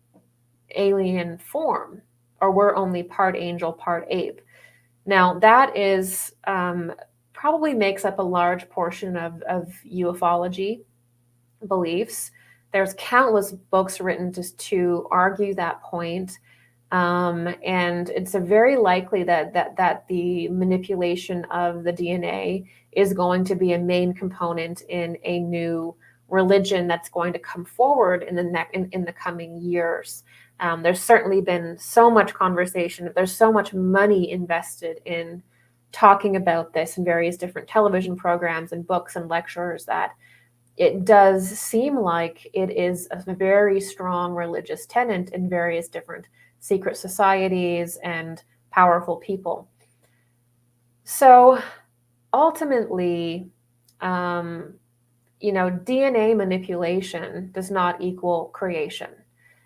alien form, or we're only part angel, part ape. Now, that is probably makes up a large portion of ufology beliefs. There's countless books written just to argue that point. And it's a very likely that the manipulation of the DNA is going to be a main component in a new religion that's going to come forward in the coming years. There's certainly been so much conversation. There's so much money invested in talking about this in various different television programs and books and lectures that it does seem like it is a very strong religious tenet in various different secret societies and powerful people. So ultimately, DNA manipulation does not equal creation.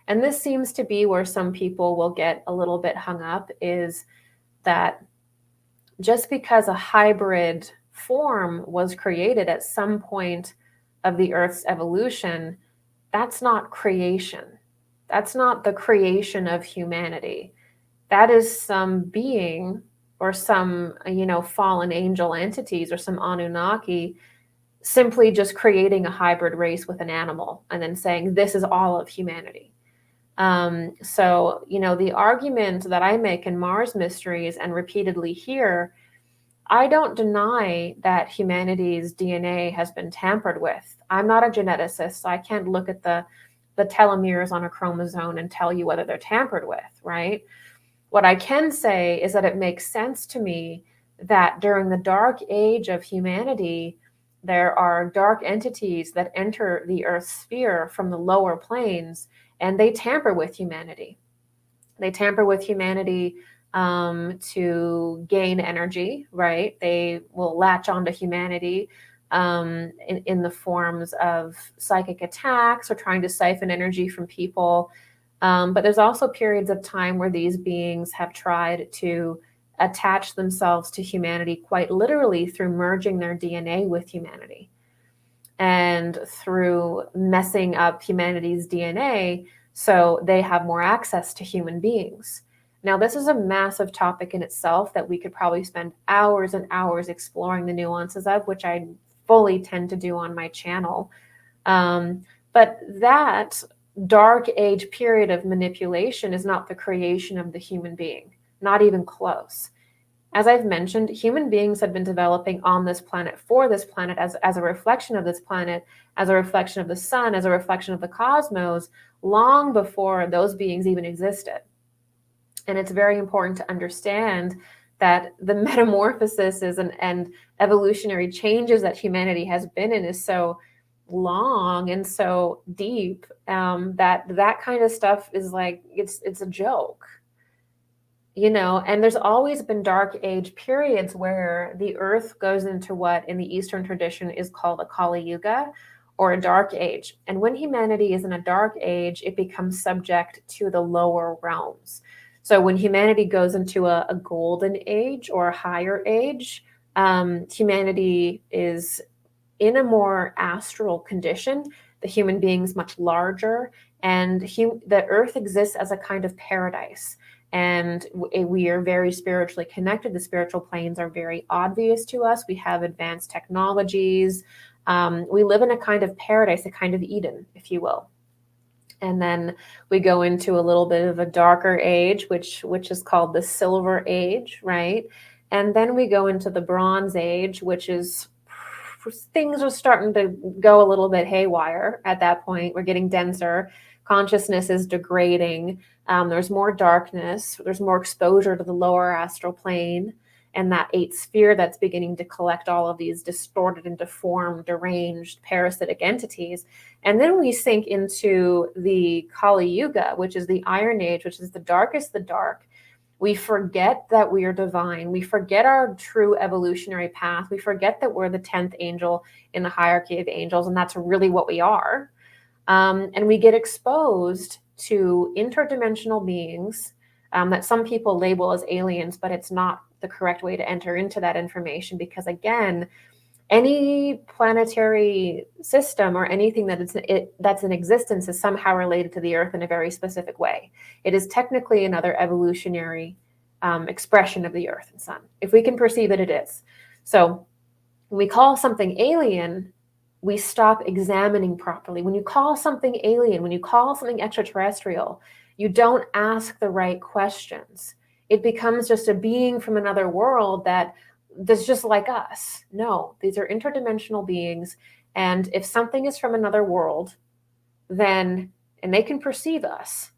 And this seems to be where some people will get a little bit hung up, is that just because a hybrid form was created at some point of the Earth's evolution, that's not creation. That's not the creation of humanity. That is some being or some, fallen angel entities or some Anunnaki simply just creating a hybrid race with an animal and then saying this is all of humanity. So, the argument that I make in Mars Mysteries and repeatedly here, I don't deny that humanity's DNA has been tampered with. I'm not a geneticist, so I can't look at the telomeres on a chromosome and tell you whether they're tampered with, right? What I can say is that it makes sense to me that during the dark age of humanity, there are dark entities that enter the Earth's sphere from the lower planes, and they tamper with humanity. They tamper with humanity to gain energy, right? They will latch onto humanity in the forms of psychic attacks or trying to siphon energy from people. But there's also periods of time where these beings have tried to attach themselves to humanity quite literally through merging their DNA with humanity and through messing up humanity's DNA so they have more access to human beings. Now, this is a massive topic in itself that we could probably spend hours and hours exploring the nuances of, which I fully tend to do on my channel. But that dark age period of manipulation is not the creation of the human being, not even close. As I've mentioned, human beings have been developing on this planet for this planet as a reflection of this planet, as a reflection of the sun, as a reflection of the cosmos, long before those beings even existed. And it's very important to understand that the metamorphosis and evolutionary changes that humanity has been in is so long and so deep, that kind of stuff is like, it's a joke. And there's always been dark age periods where the earth goes into what in the Eastern tradition is called a Kali Yuga, or a dark age. And when humanity is in a dark age, it becomes subject to the lower realms. So when humanity goes into a golden age or a higher age, humanity is in a more astral condition. The human being is much larger, and the earth exists as a kind of paradise. And we are very spiritually connected. The spiritual planes are very obvious to us. We have advanced technologies. We live in a kind of paradise, a kind of Eden, if you will. And then we go into a little bit of a darker age, which is called the Silver Age, right? And then we go into the Bronze Age, which is, things are starting to go a little bit haywire at that point. We're getting denser. Consciousness is degrading. There's more darkness. There's more exposure to the lower astral plane and that eighth sphere that's beginning to collect all of these distorted and deformed, deranged, parasitic entities. And then we sink into the Kali Yuga, which is the Iron Age, which is the darkest the dark. We forget that we are divine. We forget our true evolutionary path. We forget that we're the 10th angel in the hierarchy of angels, and that's really what we are. And we get exposed to interdimensional beings that some people label as aliens, but it's not the correct way to enter into that information, because again, any planetary system or anything that's in existence is somehow related to the Earth in a very specific way. It is technically another evolutionary expression of the Earth and Sun. If we can perceive it, it is. So when we call something alien, we stop examining properly. When you call something alien, when you call something extraterrestrial, you don't ask the right questions. It becomes just a being from another world that's just like us. No, these are interdimensional beings. And if something is from another world, and they can perceive us,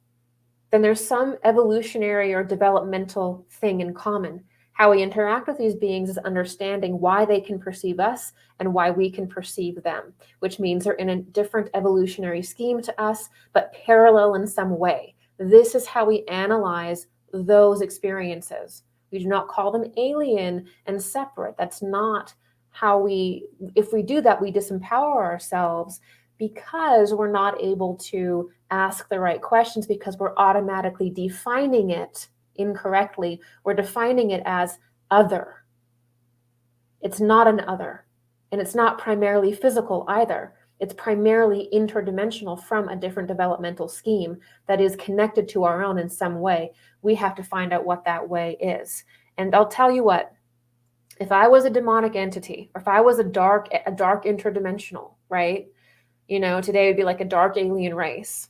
then there's some evolutionary or developmental thing in common. How we interact with these beings is understanding why they can perceive us and why we can perceive them, which means they're in a different evolutionary scheme to us, but parallel in some way. This is how we analyze those experiences. We do not call them alien and separate. That's not how if we do that, we disempower ourselves, because we're not able to ask the right questions, because we're automatically defining it incorrectly. We're defining it as other. It's not an other, and it's not primarily physical either. It's primarily interdimensional from a different developmental scheme that is connected to our own in some way. We have to find out what that way is. And I'll tell you what, if I was a demonic entity, or if I was a dark interdimensional, right? Today would be like a dark alien race.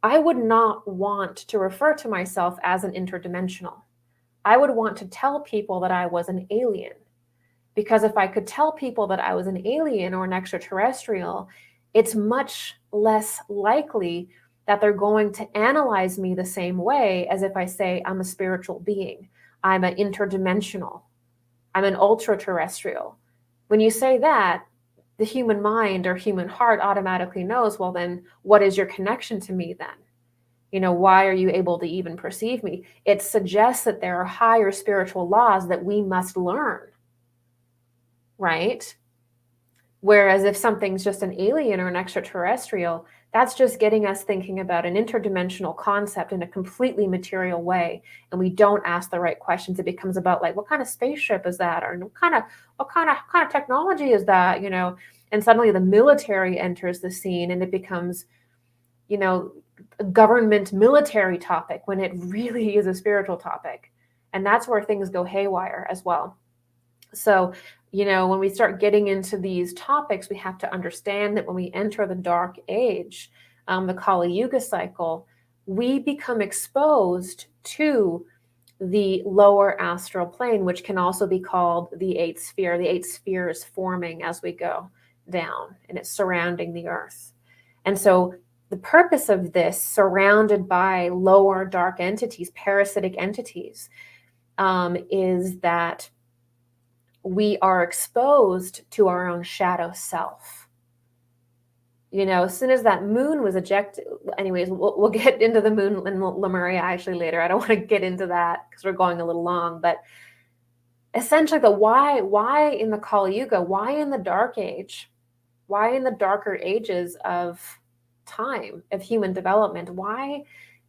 I would not want to refer to myself as an interdimensional. I would want to tell people that I was an alien. Because if I could tell people that I was an alien or an extraterrestrial, it's much less likely that they're going to analyze me the same way as if I say I'm a spiritual being, I'm an interdimensional, I'm an ultra-terrestrial. When you say that, the human mind or human heart automatically knows, well, then what is your connection to me then? Why are you able to even perceive me? It suggests that there are higher spiritual laws that we must learn, right? Whereas if something's just an alien or an extraterrestrial, that's just getting us thinking about an interdimensional concept in a completely material way, and we don't ask the right questions. It becomes about like, what kind of spaceship is that, or what kind of technology is that, And suddenly the military enters the scene, and it becomes, a government military topic when it really is a spiritual topic. And that's where things go haywire as well. So, when we start getting into these topics, we have to understand that when we enter the dark age, the Kali Yuga cycle, we become exposed to the lower astral plane, which can also be called the eighth sphere. The eighth sphere is forming as we go down, and it's surrounding the earth. And so the purpose of this, surrounded by lower dark entities, parasitic entities, is that we are exposed to our own shadow self. As soon as that moon was ejected, anyways, we'll get into the moon and Lemuria actually later. I don't want to get into that because we're going a little long, but essentially why in the Kali Yuga, why in the dark age, why in the darker ages of time, of human development, why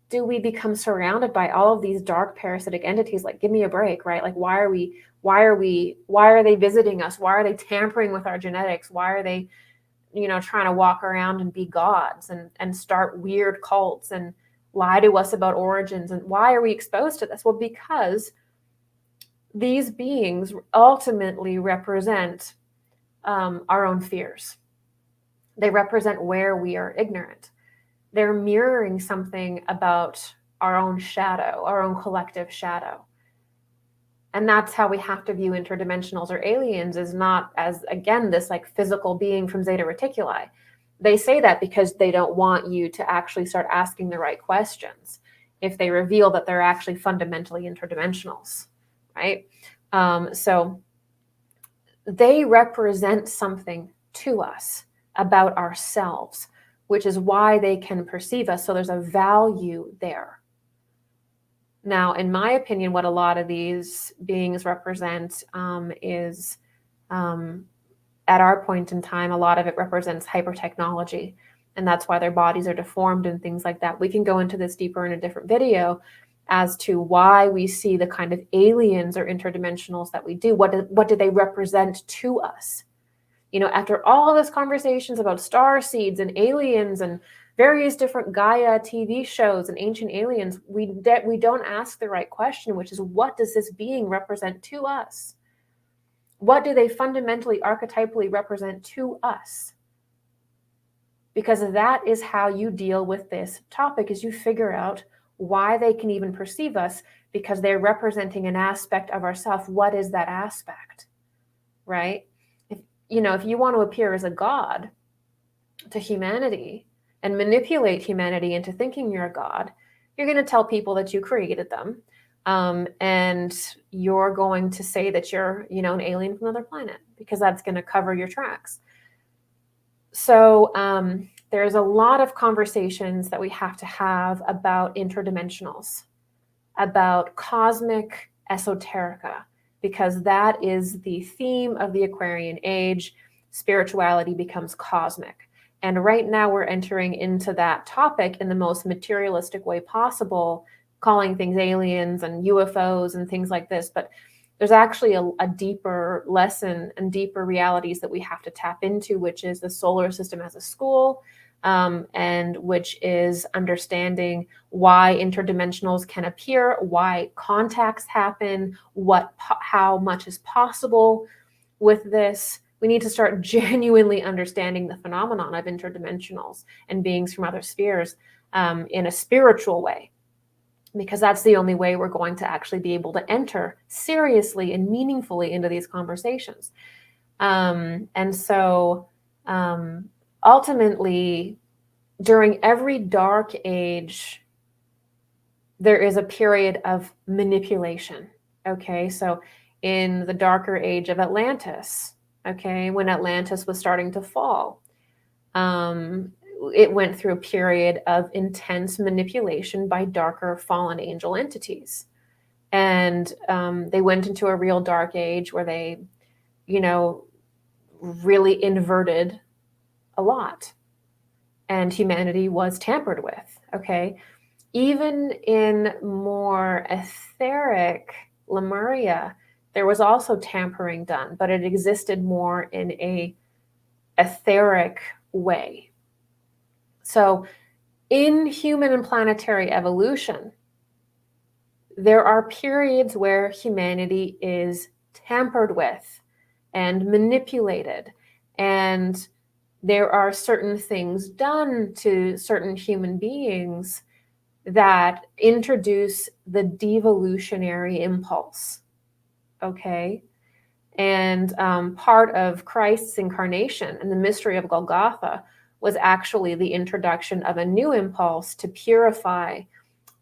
do we become surrounded by all of these dark parasitic entities? Like, give me a break, right? Like, why are they visiting us? Why are they tampering with our genetics? Why are they, trying to walk around and be gods and start weird cults and lie to us about origins? And why are we exposed to this? Well, because these beings ultimately represent our own fears. They represent where we are ignorant. They're mirroring something about our own shadow, our own collective shadow. And that's how we have to view interdimensionals or aliens, is not as, again, this like physical being from Zeta Reticuli. They say that because they don't want you to actually start asking the right questions if they reveal that they're actually fundamentally interdimensionals, right? So they represent something to us about ourselves, which is why they can perceive us. So there's a value there. Now, in my opinion, what a lot of these beings represent is, at our point in time, a lot of it represents hypertechnology. And that's why their bodies are deformed and things like that. We can go into this deeper in a different video as to why we see the kind of aliens or interdimensionals that we do. What do they represent to us? After all this conversations about star seeds and aliens and various different Gaia TV shows and ancient aliens, we don't ask the right question, which is, what does this being represent to us? What do they fundamentally, archetypally represent to us? Because that is how you deal with this topic, is you figure out why they can even perceive us, because they're representing an aspect of ourself. What is that aspect, right? If you want to appear as a god to humanity and manipulate humanity into thinking you're a god, you're going to tell people that you created them. And you're going to say that you're, an alien from another planet, because that's going to cover your tracks. So there's a lot of conversations that we have to have about interdimensionals, about cosmic esoterica, because that is the theme of the Aquarian age. Spirituality becomes cosmic. And right now we're entering into that topic in the most materialistic way possible, calling things aliens and UFOs and things like this. But there's actually a deeper lesson and deeper realities that we have to tap into, which is the solar system as a school, and which is understanding why interdimensionals can appear, why contacts happen, how much is possible with this. We need to start genuinely understanding the phenomenon of interdimensionals and beings from other spheres in a spiritual way, because that's the only way we're going to actually be able to enter seriously and meaningfully into these conversations. And so ultimately, during every dark age, there is a period of manipulation. Okay, so in the darker age of Atlantis, okay, when Atlantis was starting to fall, it went through a period of intense manipulation by darker fallen angel entities. And they went into a real dark age where they, really inverted a lot. And humanity was tampered with, okay? Even in more etheric Lemuria, there was also tampering done, but it existed more in a etheric way. So in human and planetary evolution, there are periods where humanity is tampered with and manipulated, and there are certain things done to certain human beings that introduce the devolutionary impulse. Okay? And part of Christ's incarnation and the mystery of Golgotha was actually the introduction of a new impulse to purify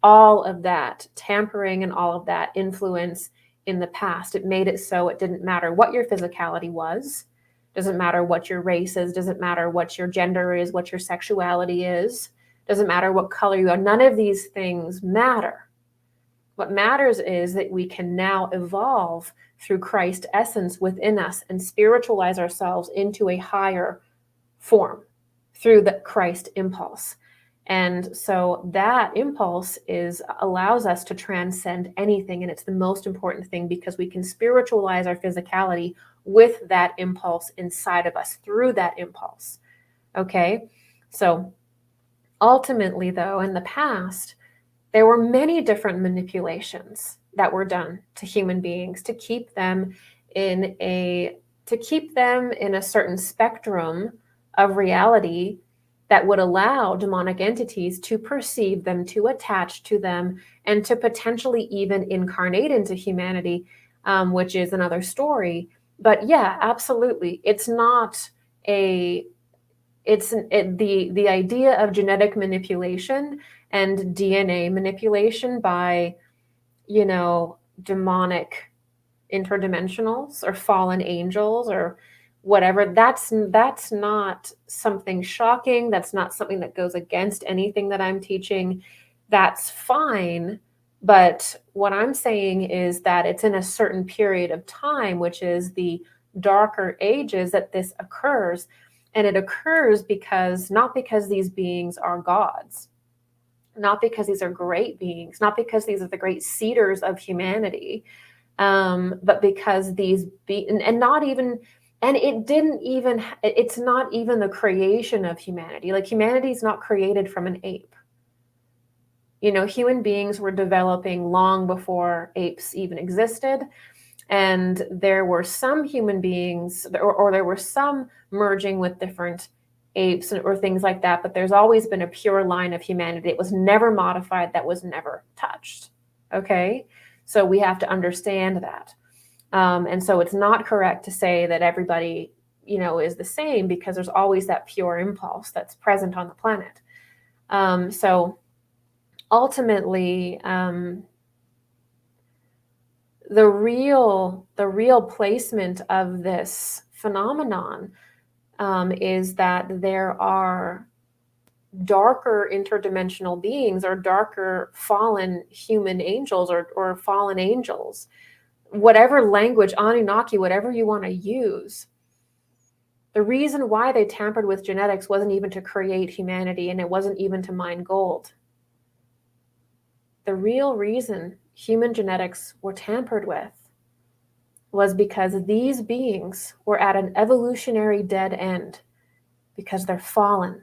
all of that tampering and all of that influence in the past. It made it so it didn't matter what your physicality was, doesn't matter what your race is, doesn't matter what your gender is, what your sexuality is, doesn't matter what color you are. None of these things matter. What matters is that we can now evolve through Christ's essence within us and spiritualize ourselves into a higher form through the Christ impulse. And so that impulse allows us to transcend anything. And it's the most important thing because we can spiritualize our physicality with that impulse inside of us through that impulse. Okay? So ultimately, though, in the past, there were many different manipulations that were done to human beings to keep them in a certain spectrum of reality that would allow demonic entities to perceive them, to attach to them, and to potentially even incarnate into humanity, which is another story. But yeah, absolutely, the idea of genetic manipulation and DNA manipulation by, demonic interdimensionals or fallen angels or whatever, that's not something shocking. That's not something that goes against anything that I'm teaching. That's fine. But what I'm saying is that it's in a certain period of time, which is the darker ages, that this occurs. And it occurs not because these beings are gods, not because these are great beings, not because these are the great seeders of humanity, but because it's not even the creation of humanity. Like, humanity is not created from an ape. Human beings were developing long before apes even existed. And there were some human beings, or there were some merging with different apes or things like that, but there's always been a pure line of humanity. It was never modified, that was never touched. Okay? So we have to understand that. And so it's not correct to say that everybody, is the same, because there's always that pure impulse that's present on the planet. So ultimately, the real placement of this phenomenon is that there are darker interdimensional beings or darker fallen human angels or fallen angels, whatever language, Anunnaki, whatever you want to use. The reason why they tampered with genetics wasn't even to create humanity, and it wasn't even to mine gold. The real reason human genetics were tampered with was because these beings were at an evolutionary dead end, because they're fallen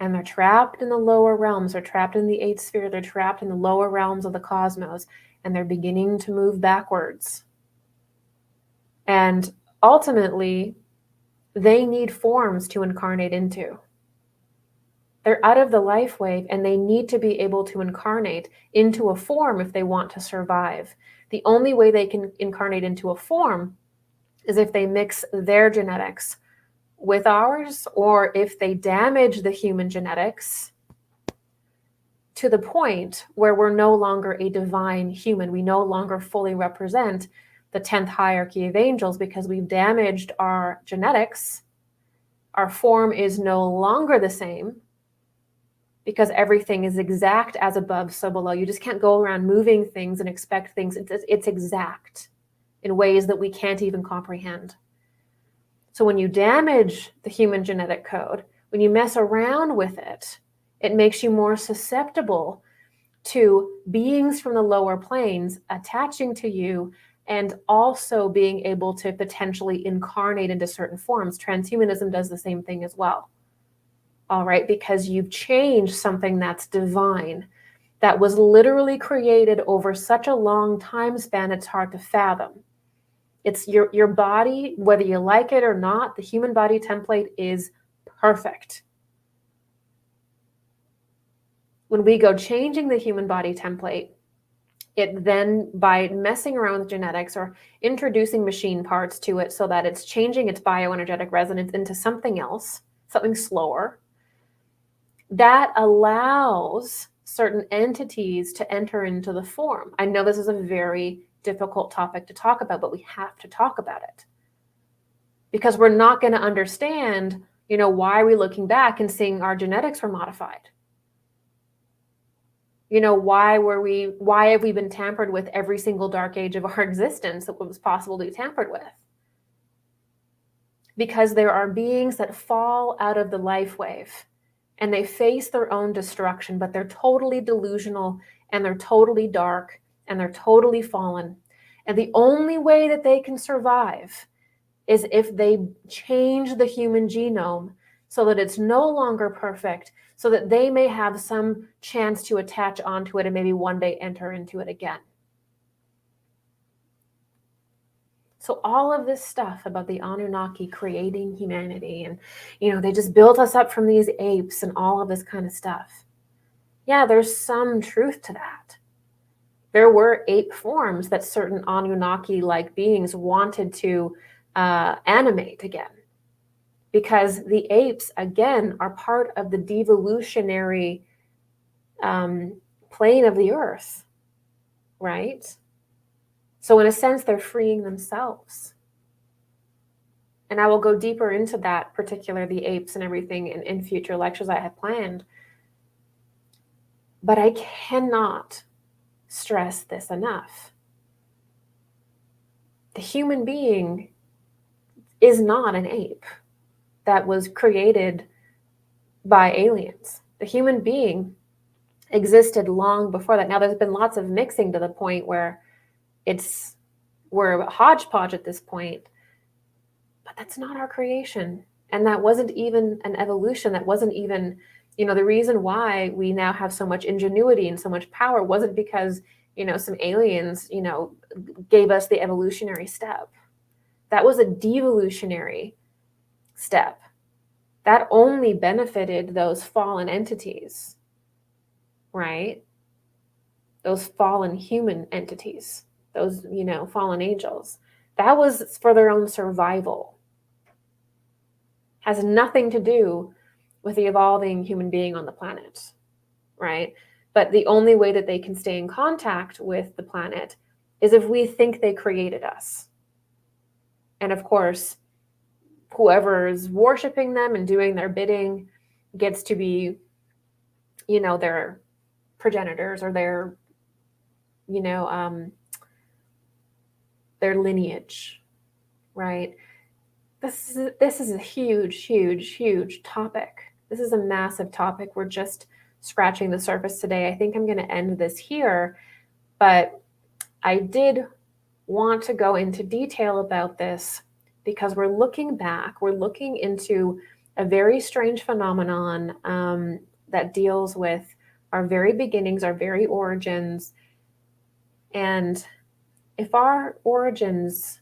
and they're trapped in the lower realms. They're trapped in the eighth sphere. They're trapped in the lower realms of the cosmos, and they're beginning to move backwards. And ultimately, they need forms to incarnate into. They're out of the life wave, and they need to be able to incarnate into a form if they want to survive. The only way they can incarnate into a form is if they mix their genetics with ours, or if they damage the human genetics to the point where we're no longer a divine human. We no longer fully represent the 10th hierarchy of angels because we've damaged our genetics. Our form is no longer the same, because everything is exact as above, so below. You just can't go around moving things and expect things. It's exact in ways that we can't even comprehend. So when you damage the human genetic code, when you mess around with it, it makes you more susceptible to beings from the lower planes attaching to you and also being able to potentially incarnate into certain forms. Transhumanism does the same thing as well. all right, because you've changed something that's divine, that was literally created over such a long time span, it's hard to fathom. It's your body, whether you like it or not, the human body template is perfect. When we go changing the human body template, it then, by messing around with genetics or introducing machine parts to it so that it's changing its bioenergetic resonance into something else, something slower, that allows certain entities to enter into the form. I know this is a very difficult topic to talk about, but we have to talk about it. Because we're not going to understand, why are we looking back and seeing our genetics were modified? Why have we been tampered with every single dark age of our existence that was possible to be tampered with? Because there are beings that fall out of the life wave and they face their own destruction, but they're totally delusional and they're totally dark and they're totally fallen. And the only way that they can survive is if they change the human genome so that it's no longer perfect, so that they may have some chance to attach onto it and maybe one day enter into it again. So all of this stuff about the Anunnaki creating humanity and, they just built us up from these apes and all of this kind of stuff. Yeah, there's some truth to that. There were ape forms that certain Anunnaki-like beings wanted to animate again. Because the apes, again, are part of the devolutionary plane of the earth, right? So in a sense, they're freeing themselves. And I will go deeper into that, particularly the apes and everything in future lectures I have planned. But I cannot stress this enough. The human being is not an ape that was created by aliens. The human being existed long before that. Now, there's been lots of mixing to the point where we're a hodgepodge at this point, but that's not our creation. And that wasn't even an evolution. That wasn't even, the reason why we now have so much ingenuity and so much power wasn't because, some aliens, gave us the evolutionary step. That was a devolutionary step. That only benefited those fallen entities, right? Those fallen human entities, those, fallen angels. That was for their own survival. Has nothing to do with the evolving human being on the planet, right? But the only way that they can stay in contact with the planet is if we think they created us. And of course, whoever is worshiping them and doing their bidding gets to be, their progenitors or their lineage, right? This is a huge topic. This is a massive topic. We're just scratching the surface today. I think I'm going to end this here, but I did want to go into detail about this because we're looking back. We're looking into a very strange phenomenon that deals with our very beginnings, our very origins. And if our origins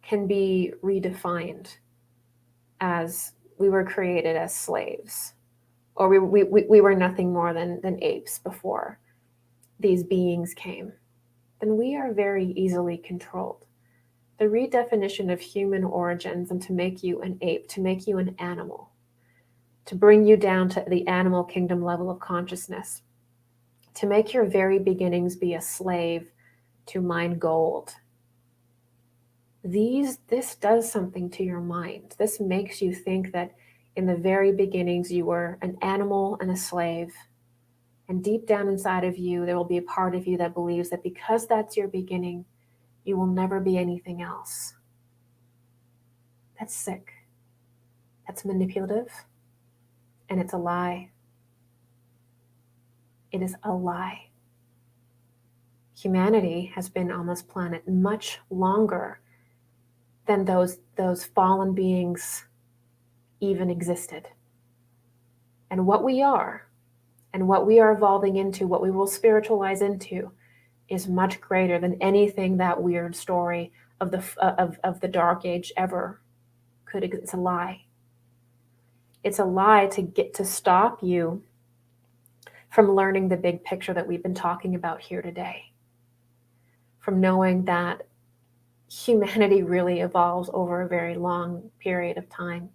can be redefined as we were created as slaves, or we were nothing more than apes before these beings came, then we are very easily controlled. The redefinition of human origins and to make you an ape, to make you an animal, to bring you down to the animal kingdom level of consciousness, to make your very beginnings be a slave to mine gold. This does something to your mind. This makes you think that in the very beginnings you were an animal and a slave. And deep down inside of you, there will be a part of you that believes that because that's your beginning, you will never be anything else. That's sick. That's manipulative. And it's a lie. It is a lie. Humanity has been on this planet much longer than those fallen beings even existed. And what we are evolving into, what we will spiritualize into, is much greater than anything that weird story of the Dark Age ever could. It's a lie. It's a lie to get to stop you from learning the big picture that we've been talking about here today. From knowing that humanity really evolves over a very long period of time.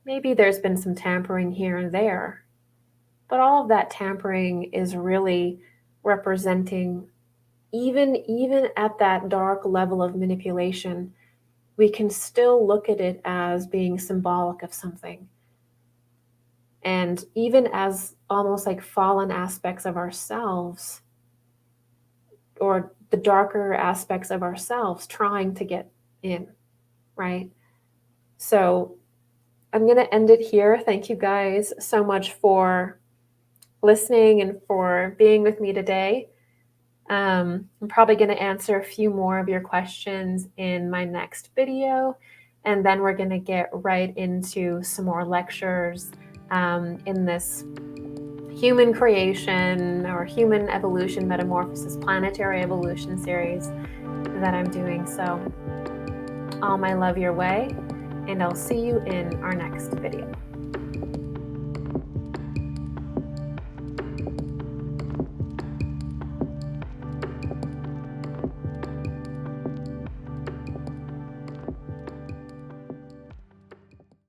Maybe there's been some tampering here and there, but all of that tampering is really representing, even at that dark level of manipulation, we can still look at it as being symbolic of something. And even as almost like fallen aspects of ourselves, or the darker aspects of ourselves trying to get in, right? So I'm going to end it here. Thank you guys so much for listening and for being with me today. I'm probably going to answer a few more of your questions in my next video, and then we're going to get right into some more lectures in this human creation or human evolution metamorphosis planetary evolution series that I'm doing. So all my love your way, and I'll see you in our next video.